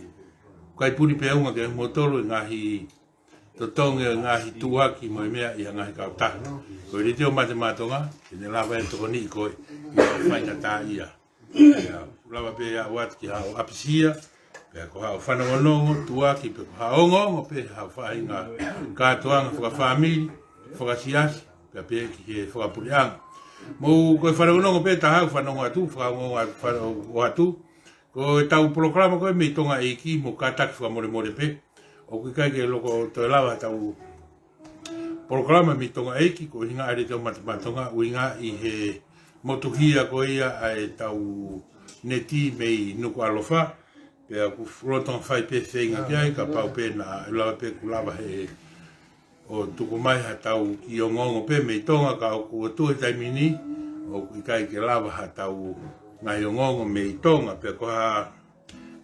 B: Kai puri pe aunga ke motoro i ngahi totonge o ngahi tuaki mo i mea i ngahi kautaha. Koe re teo matematonga, ke ne lawa e toko ni koe i whaingata ia. Kulawa pe a watu ki hao apisia, pe ko hao whanongonongo, tuaki pe ko hao ngongo, pe hao whainga kātoanga whakawhamiri, whakasiasi, pe ki he whakapurianga. Mo koe whanongonongo pe tahau whanongo atu, whanongo atu. Ko tau programa koe me tonga eiki mo kātaki whamoremore pe. O kui kai ke loko toi lawa tau programa me tonga eiki, ko hinga are tau matematonga, uinga i he motuhia ko ia ai tau neti mei nuku alofa. Pe a ku rotonga whai pe whenga kiai, ka pau pe na lawa pe ku lawa he o tuku mai ha tau ki o ngongo pe me tonga ka o ku atu e taimini o ku ikai ke lava ha tau ngai o ngongo me tonga pe ko ha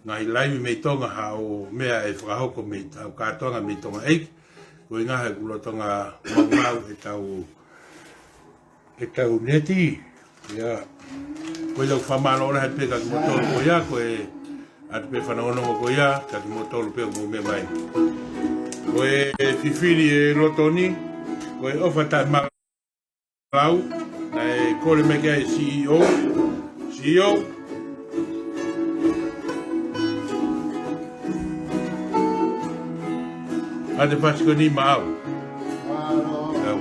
B: ngai laimi me tonga ha o mea e whakahoko me tau kātonga me tonga eiki ko inga he kulo tonga mau e tau neti ia ko iau whamalo ora he pe ka ki motoro ko ia ko e atu pe whanongonongo ko ia ka ki motoro pe mo me mai koe whiwhiri e rotoni, koe ofa tai malau, na e kore mega e CEO. A te whasiko ni maau.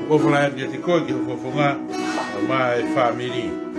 B: Ofa lai ati te koe ki hofofonga, ma e whamiri.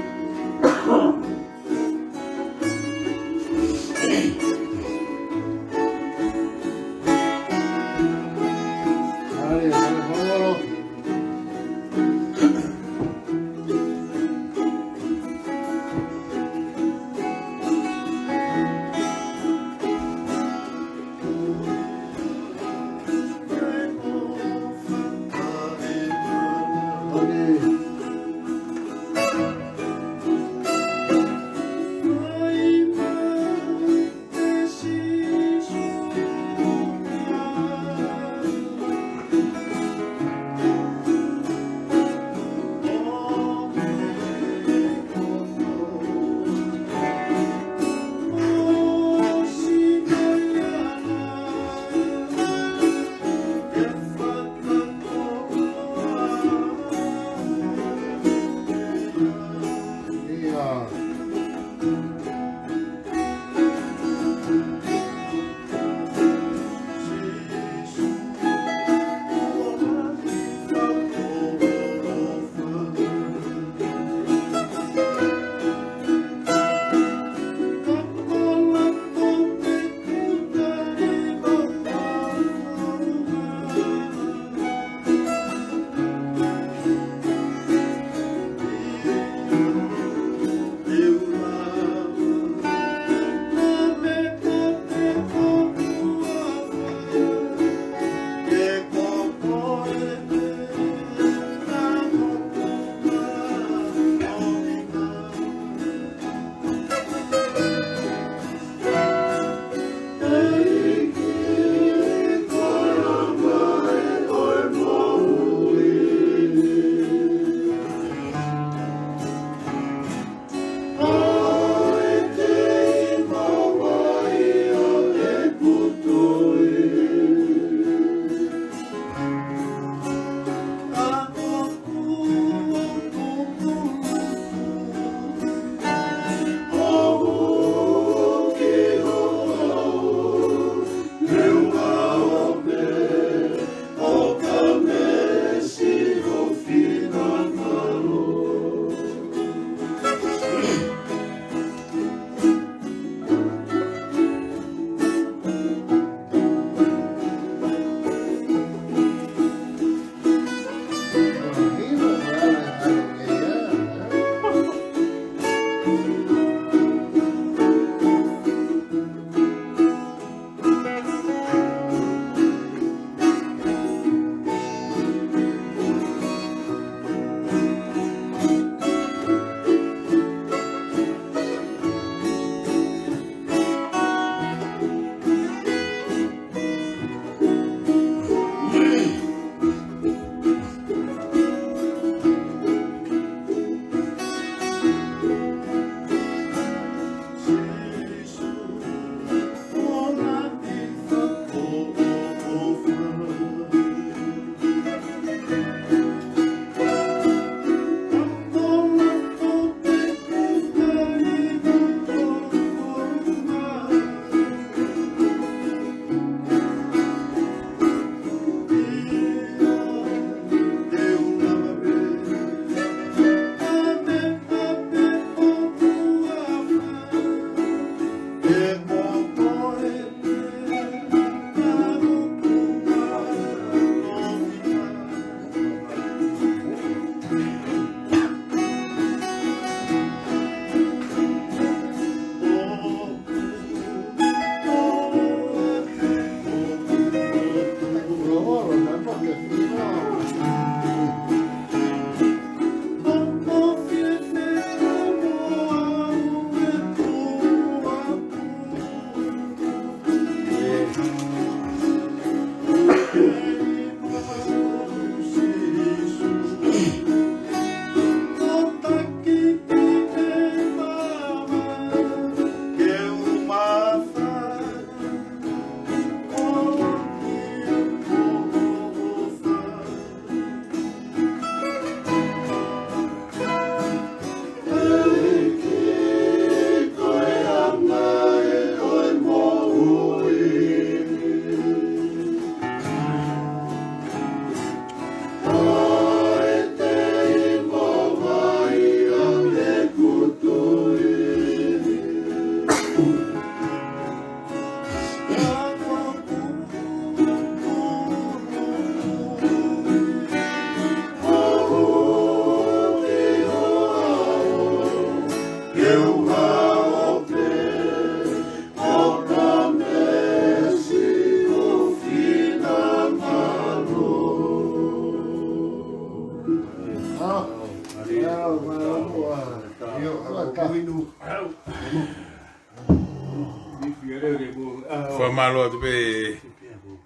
B: Malo tu pe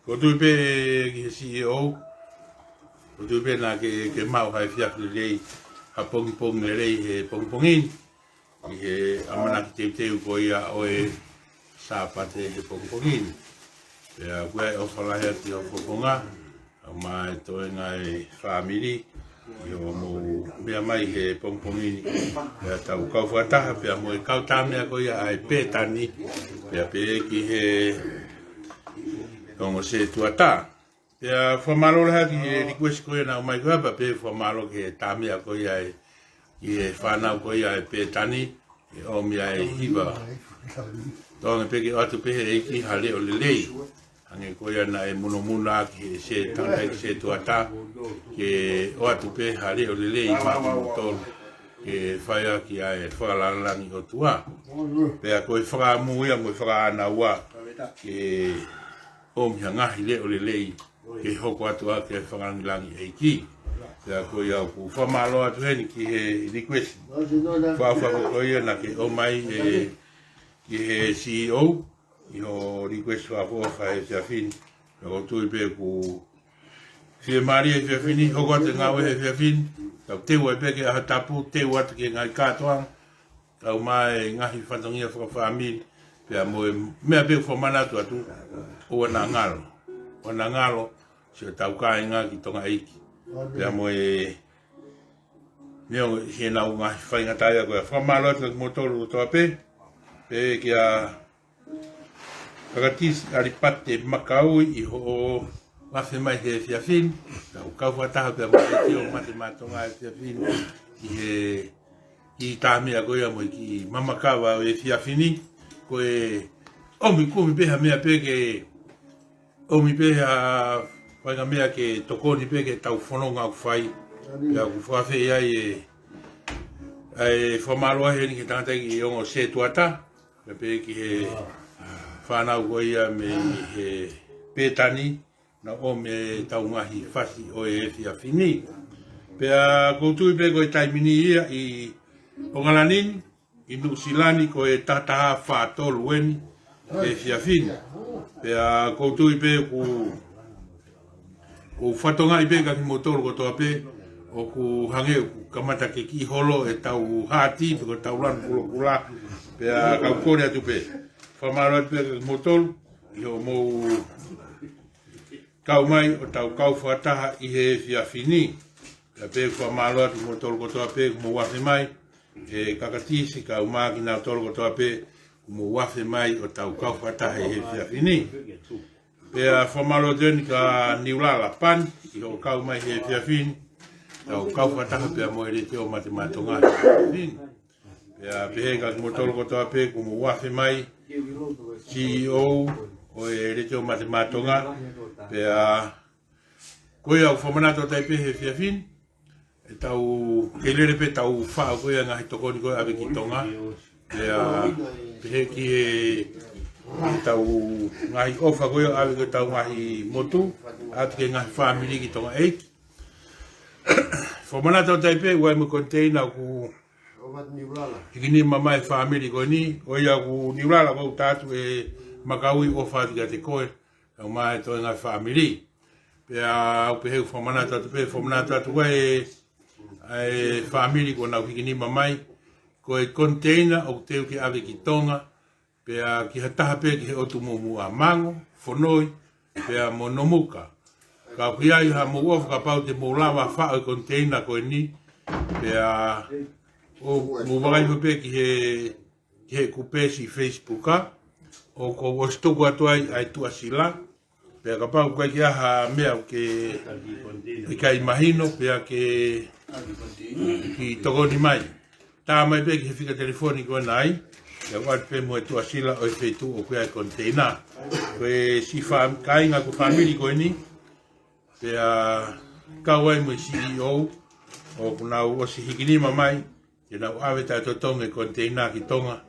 B: ko tu pe ki CEO ko tu pe na ke mau hai fia le ha pong pong le he pong pongin he amana ki te ko ia o e sa pa te he pong pongin ya ko o fala he ti o ponga ma to ngai family Yo mo mea mai he pongpongini. Pea tau kau whataha pea mo e kau tāmea ko ia ai pētani. Pea pe ki he ongo se tuata. Pea whamalo laha ki e request ko ia na umai kua pa pe whamalo ki he tāmea ko ia e i e whanau ko ia e pētani. E o mea e hiva. Tonga peke o atu pehe eiki hale o lelei. Ange ko ia na e muno muna ki se tanga ki se tuata. Ke o atu pehe hale o lelei maki motoro. Ke whaia ki a e whakalalangi o tua. Pea koe whakamu ia mo i whakaana ua. Ke o miha ngahi le o lelei. Ke hoko atu a ke whakalangi eiki. Pea koe au ku whamalo atu heni ki he request. Whawhako koe ia na ke o mai e ki he CEO, i ho request wha e whiawhini. Ko tui pe ku whia mari e whiawhini, hoko ate ngā wehe whiawhini. Kau teu e peke aha tapu, teu ate ke ngai kātoang. Kau mai ngahi whatongia whakawhamini. Pea mo e mea pe whamana atu o ana ngalo. O ana ngalo, si o tau ka ngā ki tonga eiki. Pea mo e neo he nau ngahi whaingatai koe whamalo atu motoro o toa pe. Pe kia kakatis aripate makaui i ho wafe mai he whiawhini. Kau whataha pia mo e teo mate matonga e whiawhini. I he i tāmea koe amo i ki mamakawa o e whiawhini. Koe omi kumi peha mea peke omi peha whainga mea ke tokoni peke tau whanonga ku whai. Pia ku whawhe iai e whamaroa he ni ke tangata ki ongo se tuata. Pe ki he whanau ko ia me he pētani na o me tau ngahi whasi o e whiawhini. Pea koutui pe ko e taimini ia i Ongalanini, i Nusilani ko e tataha whātolu weni e whiawhini. Pea koutui pe ku whatonga i pe ka ki motoro ko toa pe o ku hange ku kamata ke ki holo e tau hati ko tau lan kula pea kau kore atu pe. Whamaro atu pe motoro, i ho mou kau mai o tau kau whataha i he whiawhini. Pea pe whamaro atu motoro kotoa pe, mou wafe mai, e kakatisi kau maa ki nao toro kotoa pe, mou wafe mai o tau kau whataha i he whiawhini. Pea whamaro atu ni ka niulala pan, i ho kau mai he whiawhini, tau kau whataha pea mo ere te o matematonga i whiawhini. Pea pehenga ki motoro kotoa pe, kumu wafe mai, CEO, o e rete o matematonga, pea koe au whamanato tai pehe whiawhini, e tau, kelere pe tau whao koe a ngahi tokoni koe awe ki tonga, pea pehe ki e tau ngahi ofa koe awe koe tau ngahi motu, atu ke ngahi whamiri ki tonga eiki. Whamanato tai pehe, wai mo container ku Hikini mama e whamiri koe ni, o ia ku niurala kou tātu e makaui o whātika te koe, au mai toi ngai whamiri. Pea au pehe whamanata atu pehe, whamanata atu koe e whamiri ko nau hikini mamai, koe container o teu ki awe ki tonga, pea ki hataha pe ki he otu momu a mango, whanoi, pea mo nomuka. Ka ki ai ha mo uafu ka pau te mo lawa whao container koe ni, pea o mo wakai pepe ki he kupesi Facebook a, o ko wastoku atu ai tua sila, pea ka pau koe ki aha mea ke kai mahino, pea ki tokoni mai. Tā mai pe ki he whika telefoni koe nai, pea watu pe mo e tua sila o e wheitu o koe ai container. Koe si kainga ko whamiri koe ni, pea kawai mo CEO, o kunau o si hikinima mai, ke nau awe tai to tonga container ki tonga,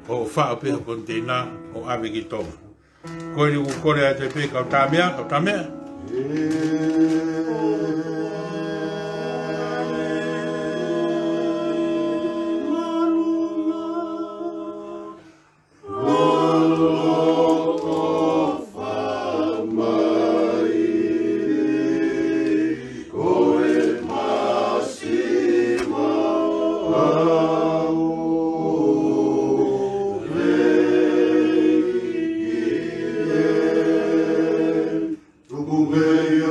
B: o whao pe o container o awe ki tonga. Koe ni kukore a te pe kau tāmea, kau tāmea?
A: Tukumeia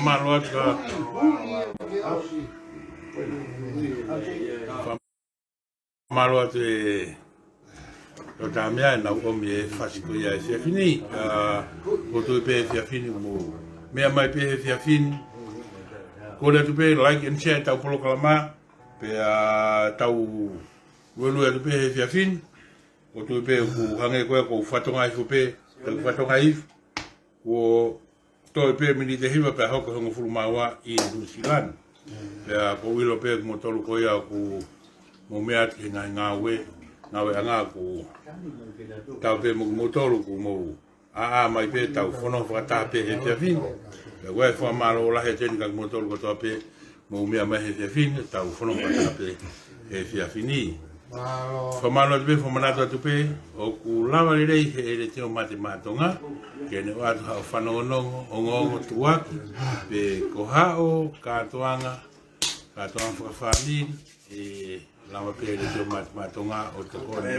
B: Malo ata malo ata o ta mea na o me fasiko ia se fini o tu pe se fini mo me mai pe se fini ko le tu pe like and share tau proclama pe tau welu tu pe se fini o tu pe ku hange ko fatonga i pe fatonga i o toi pe mini te hiwa pe hoko hongo furu maua i New Zealand. Pea ko wilo pe mo tolu ko ia ku mo mea te ngawe anga ku tau pe mo tolu ku mo mai pe tau fono whakata pe he te fin. Pea wai wha maro la he teni kak mo tolu ko toa pe mo mea mai he te fin tau fono whakata pe he fia fini. Whamalo te pe whamanato atu pe o ku lawa le rei he le teo mate matonga ke ne watu hao whanongonongo o ngongo tuaki pe ko hao katoanga whakawhanini e lawa pe le teo mate matonga o te kone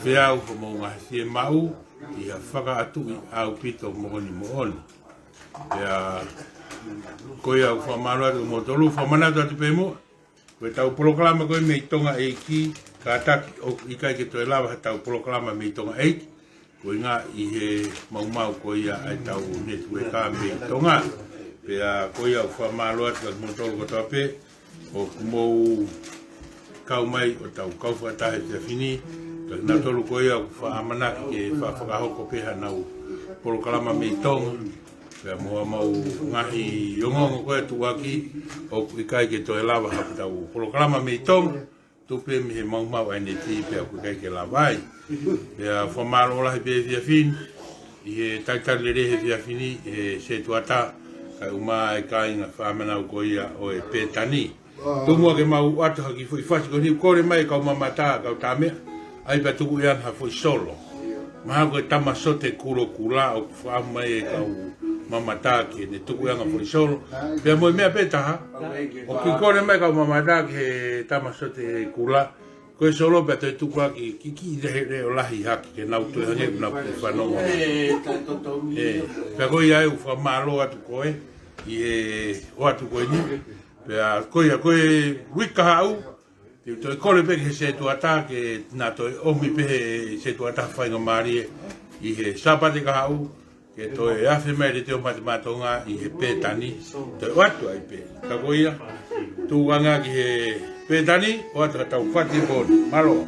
B: whiau ko mo ngahasie mau i ha whaka atu i au pito mohoni mohoni pea koe au whamalo atu mo tolu whamanato atu pe mo koe tau proklama koe me i tonga e ki ka taki o i kai ke toi lawa tau proklama me i tonga eiki ko inga i he mau ko ia ai tau netu e ka me i tonga pea ko ia ua malo atu ka motolo ko toa pe o kumou kau mai o tau kau whatahe te fini na tolu ko ia ua amanaki ke whakahoko peha nau proklama me i tonga pea moa mau ngahi yongongo koe tuaki o i kai ke toi lawa hapu tau proklama me i tonga tupe me he mau ai ne ti pe ku kai ke la vai ya formalo la pe via fin i he taitale le he via fini e se tuata kai uma e kai na famana ko ia o e petani tu mo ke mau atu ki foi fasi ko ni ko le mai ka mata ka tame ai pa tu ia ha foi solo ma ko tama sote kulo kula o fa mai ka mamata ke ne tu ia foi solo pe mo me peta o ki ko le mai ka mamata ke tama sote kula ko solo pe tu kwa ki de o lahi haki ke na tu hange na fa no pe ko ia u fa malo atu ko e o atu ko ni pe ko ia ko wika au te to ko le pe se tu ata ke na to o mi pe se tu ata fa ngari i he sapate ka au ke to e afe mai te o matematonga i he petani te watu ai pe ka ko ia tu wanga ki he petani o ata tau fati bon malo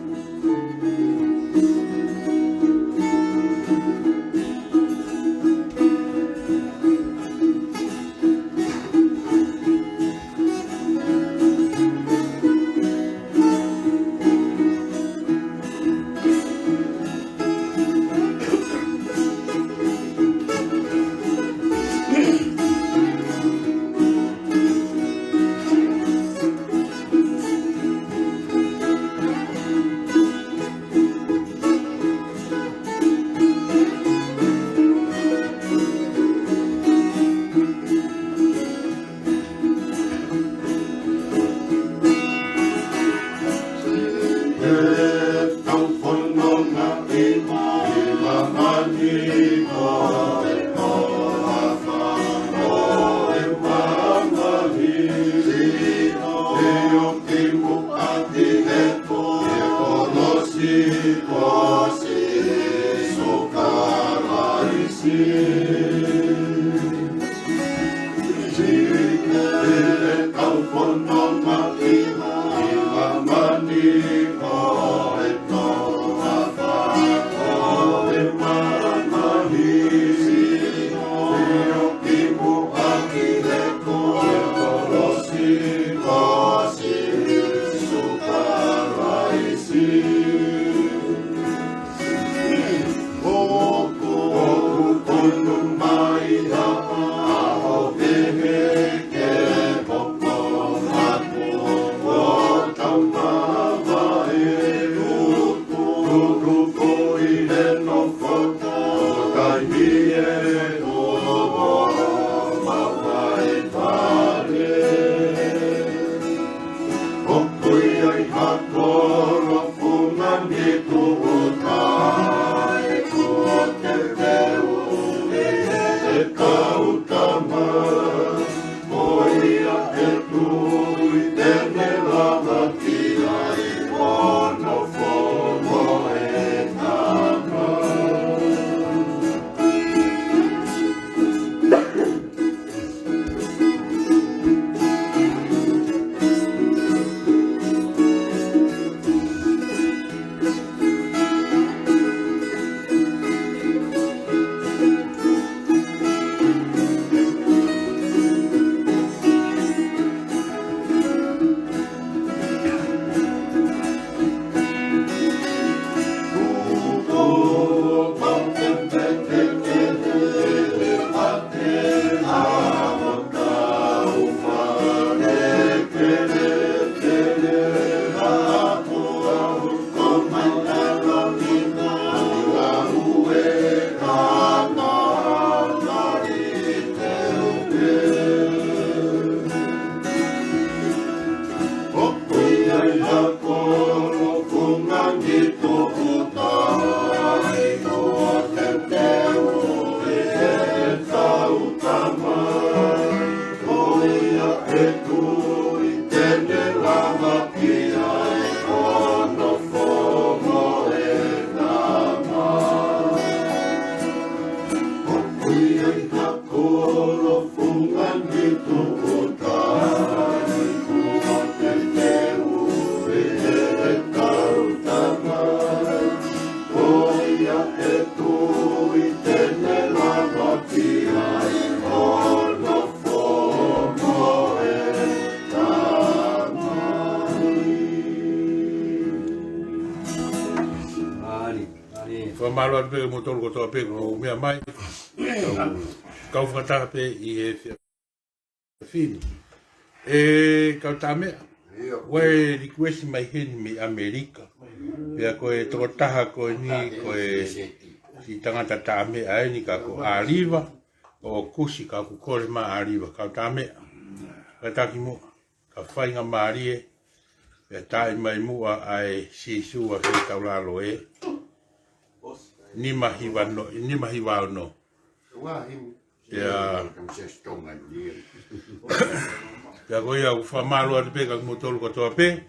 B: Malo pe motor ko to pe ko mea mai. Kau fata pe I e fini. Kau tame. We request mai hen mi Amerika. Pea ko e trotaha ko ni ko e si tangata tame ai ni ka ko arriva o kusi ka ko kore ma arriva kau tame. Ka taki mo ka fainga marie. Pea tai mai mua ai si sua ki taulalo e. Ni mahiwa no. Ya. Ya ko ia u famalo ate pe ka motor ko to pe.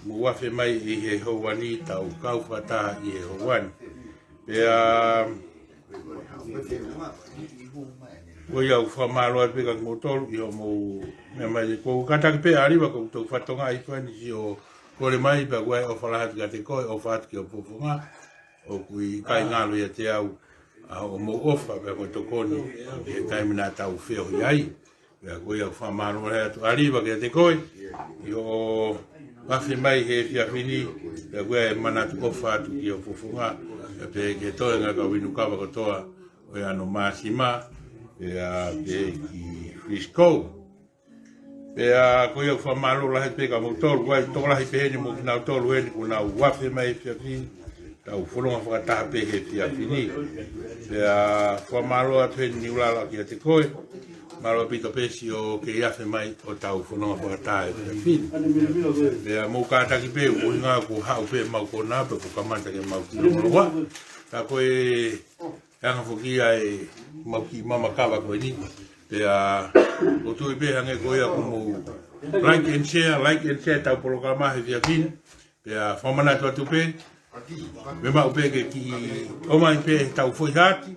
B: Mu wafe mai I he howani tau kau fata I he howani. Ya. Ko ia u famalo ate pe ka motor I mo me mai ko kata pe arriba ko to fatonga I fani si o kore mai pa ko o fala hat gate ko o fat ki o pofonga. O kui kai ngalo ia te au o mo ofa pe ko tokoni e kai mina tau feo iai ia ko ia famalo le atu arriba ke te koi yo afi mai he fia fini e ko mana tu ofa tu ki o fofunga pe ke to nga ka winu ka ko toa o ia no masima e a pe ki frisco pe a ko ia famalo la pe ka motor ko to la pe ni mo na to lo ni ko na wafi mai fia fini tau wholonga whakataha he fia fini. Pea whamaro atu ni ulala ki a te koe, maro pito pesi o ke iafe mai o tau wholonga whakataha fia fini. Pea mou kātaki pe, o inga ko hau pe mau ko nā, pe ko kamanta ke mau ki rongoa. Tā koe hanga whokia e mau ki mama kawa koe ni. Pea o tui pe hange koe a kumu like and share tau polokama he fia fini. Pea whamana tu atu pe, me mau pe ke ki o mai pe tau foi hati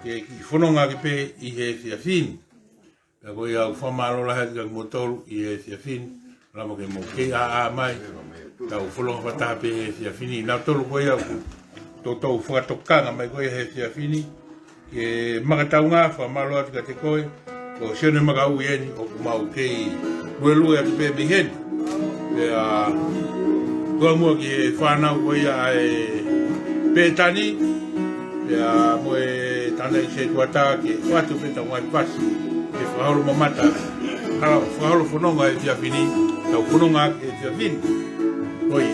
B: ke ki fononga ke pe I he fia fini ko ia whamalo la hea motoru i e sia fini, lama ke mo ke a mai, tau wholonga whatape e sia fini, nā tolu ko ia tōtou whakatokanga mai ko ia he sia fini, ke makatau ngā whamalo ati ka te koe, ko sione makau ieni o kumau kei luelue ati pe miheni, ke a tua mua ki e whanau ko ia e pētani, ke a mo e tana i se tuata ke watu peta ngai pasi, e whaholo mamata, kala whaholo whanonga e tia fini, tau whanonga e tia fini. Oi.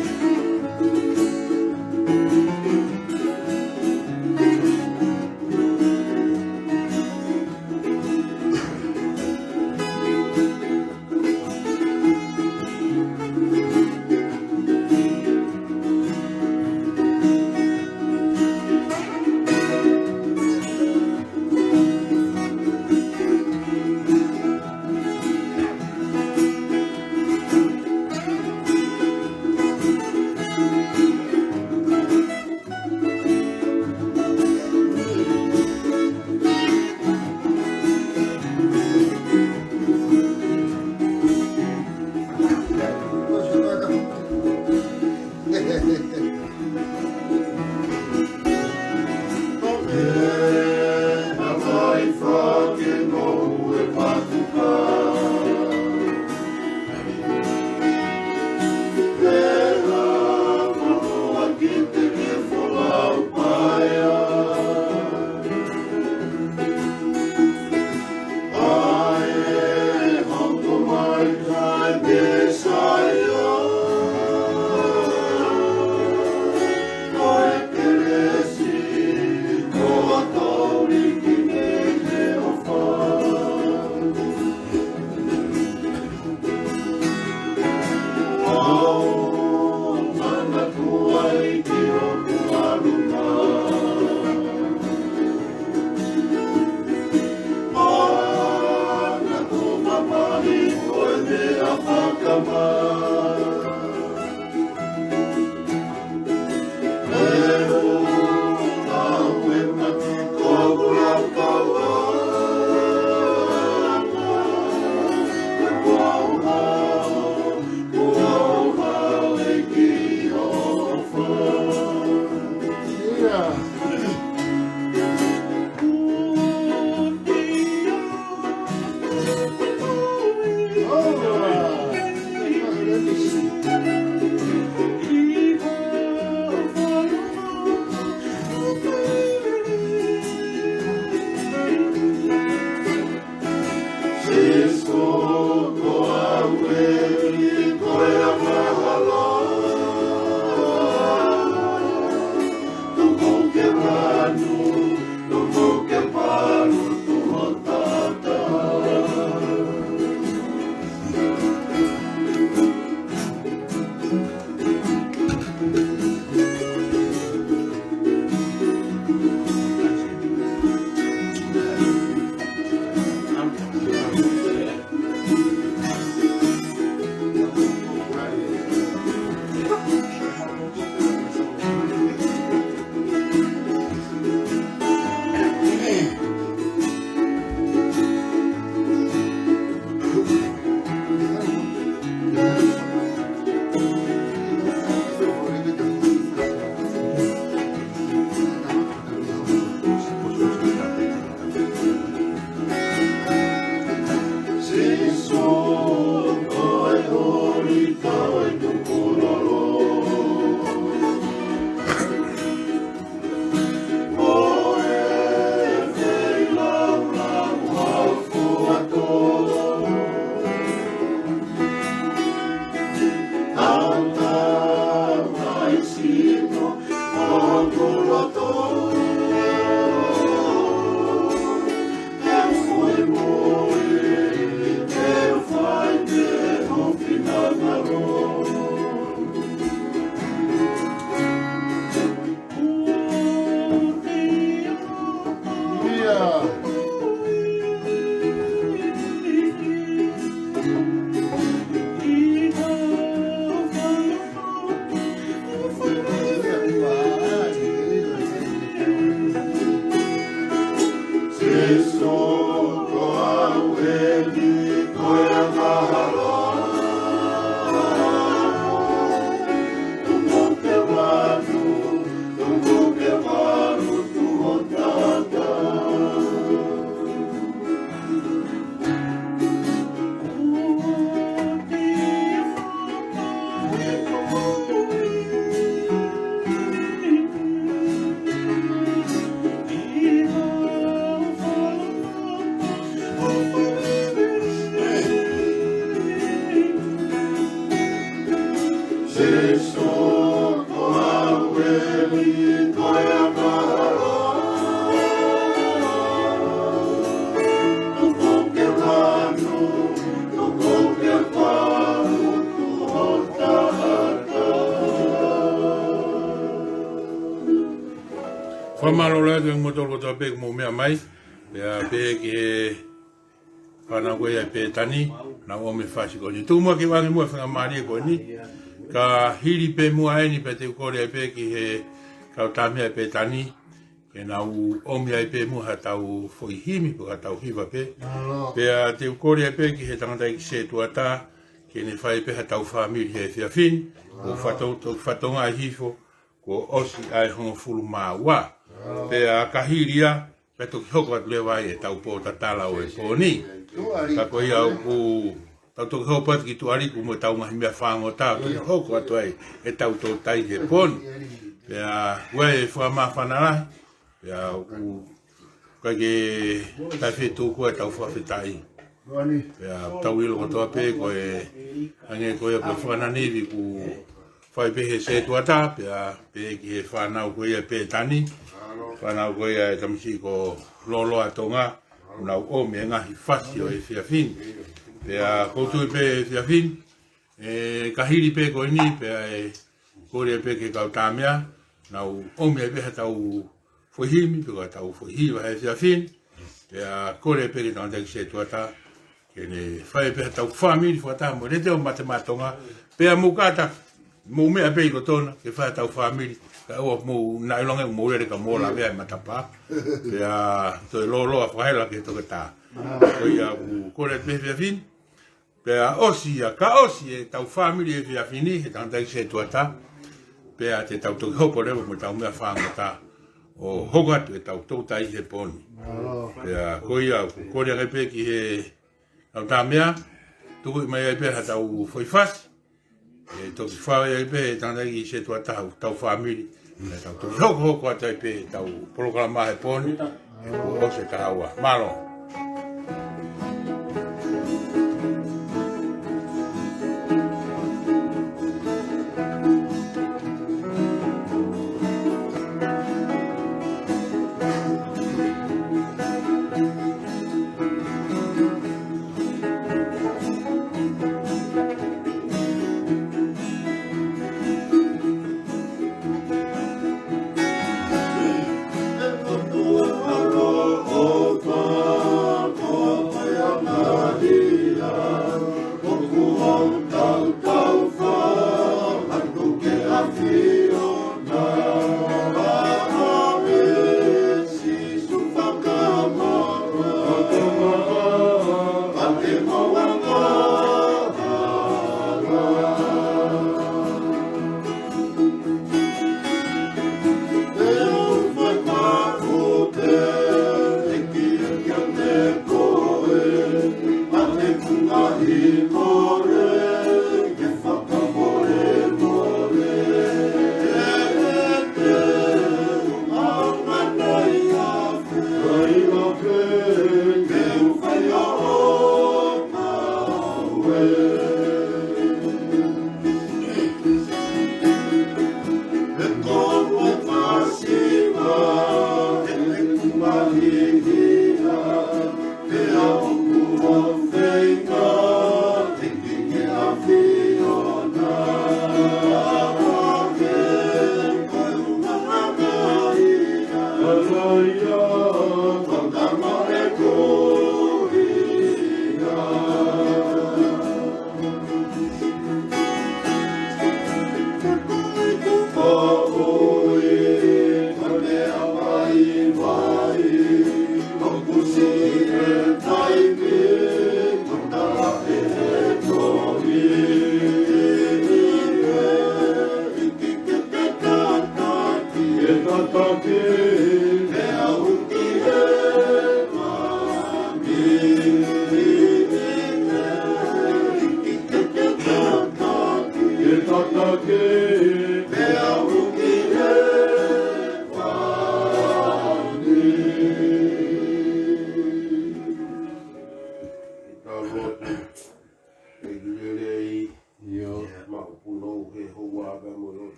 B: Pamalo le ke motor ko to pe mo me mai. Ya pe ke pana ko ya pe tani na o me fasi ko ni tu mo ke wangi mo fa mari ko ni ka hiri pe mo ai ni pe te ko le pe ki he ka ta me pe tani ke na o me ai pe mo ha tau foi himi ko tau hiva pe pe a te ko le pe ki he tanga ki se tu ata ke ne fai pe ha tau family he fia fin o fato nga hifo ko osi ai ho fulu ma wa pe a kahiria pe to hoko le vai e tau po tala o e poni ka ko ia ku tau to ho pat ki tu ari ku mo tau mai me fa ngo ta ku hoko atu ai e tau to tai he pon ya we fa ma fa na ya ku ka ke ta fe tu ku tau fa fe tai ya tau ilo ko to pe ko e ange ko e ko fa na ni vi ku fa pe he se tu ata ya pe ki fa na ku e pe tani fa na ku e tamsi ko lolo atonga na o me nga hi fasi o e fia fin pe a koutu pe fia fin e kahiri pe ko ni pe e kore pe ke kautamia na o me pe hata u fohimi pe ka u fohi va e fia fin pe a kore pe ke tanda se tuata ke ne fai pe hata u family fata mo le te o matematonga pe a mukata mo me pe ko tona ke fa hata u family o mo na longa mo le ka mo la ve matapa ya to lo fa la ke to ta ko ya ko le pe fin pe a osi ya ka osi e tau family e via fini e tanta se to ta pe a te tau to ho po le mo tau me fa ta o hoga te tau to ta i he pon ya ko ya ko le pe ki e ta mea tu mai pe ha tau foi fas e to fa e pe tanta i se to ta tau family tau hoko ko tai pe tau programa e poni o se taua malo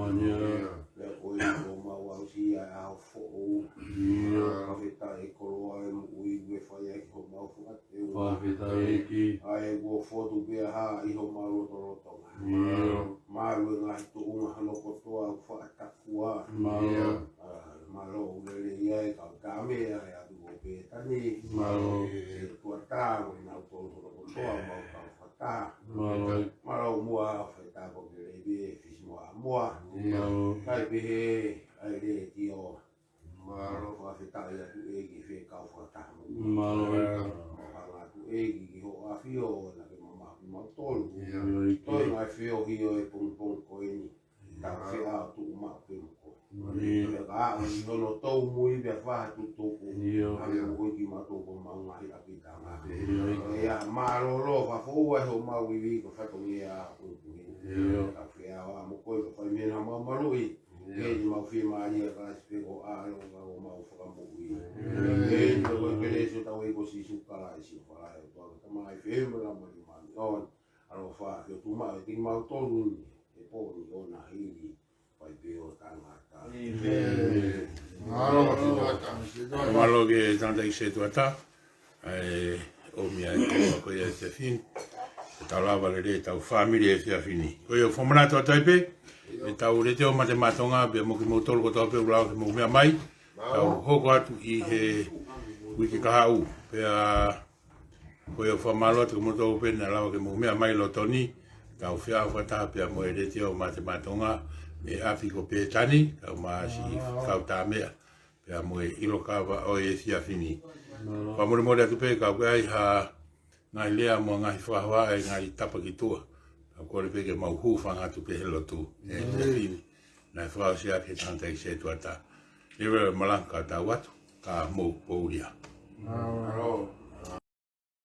C: Mania.
A: Le oi o mau au si a au fo'o. Ka wheta e koroa e mu ui ue whai e ho mau whakate.
C: Whawhita eki.
A: Ai ua fotu bea ha i ho mau roto roto. Maru e ngahi tu unga hano kotoa u whaatakua. Malo ulele ia e kau kame e a tu o pe tani.
C: Malo.
A: E tua tāngo i nau tō roto kotoa mau kau whata.
C: Malo.
A: Malo mua whaita ko ke rebe fisi mua mua.
C: Malo.
A: Kai pehe ai le ti o. Malo whawhita i atu egi whe kau whata.
C: Malo.
A: Hanga atu egi ki ho a whio na ke mamapi mau tolu. Toi mai whio hio e pung pung ko ini. Tau whia tu umau pe mo. Ka o no tau mui be fa tu toko. Ai o ki ma toko ma ngai a pita ma. Ya maro ro fa fo ho ma wi wi ko fa ko ia o ku. Ka fia wa mo ko fa mi na ma marui. Ke ma fi ma ni ka spe o a lo ga o ma fa mo wi. E no ko ke le so ta wi ko si su ka la si fa e to ka ma fe mo la mo ma. On alo fa yo tu ma ti ma to lu e po ni ona hili. Pai pe o tanga.
B: Malo ke tanta i se tuata. O mia e ko ia se fin. Tau lava le re tau family e fia fini. Ko ia fomana to taipe. E tau le teo mate matonga be mo ki mo tolo ko tau pe ulau ke mo mea mai. Tau hoko atu i he wiki kahau. Pe a ko ia famalo atu mo tau pe na lava ke mo mea mai lo toni. Tau fia whata pe a mo e le teo mate matonga. Me afi ko pe tani, au maa si kau tā mea. Pea moe ilo kawa o e sia fini. Pa mure more atu pe kau kai ha ngai lea mua ngahi whahua e ngai tapa ki tua. Kau kore pe ke mau hūwhanga atu pe helo tu. E sia fini. Nai whao si ake tanta i se tuata. Lewe malanga ka tau atu, ka mou pouria.
A: Alo.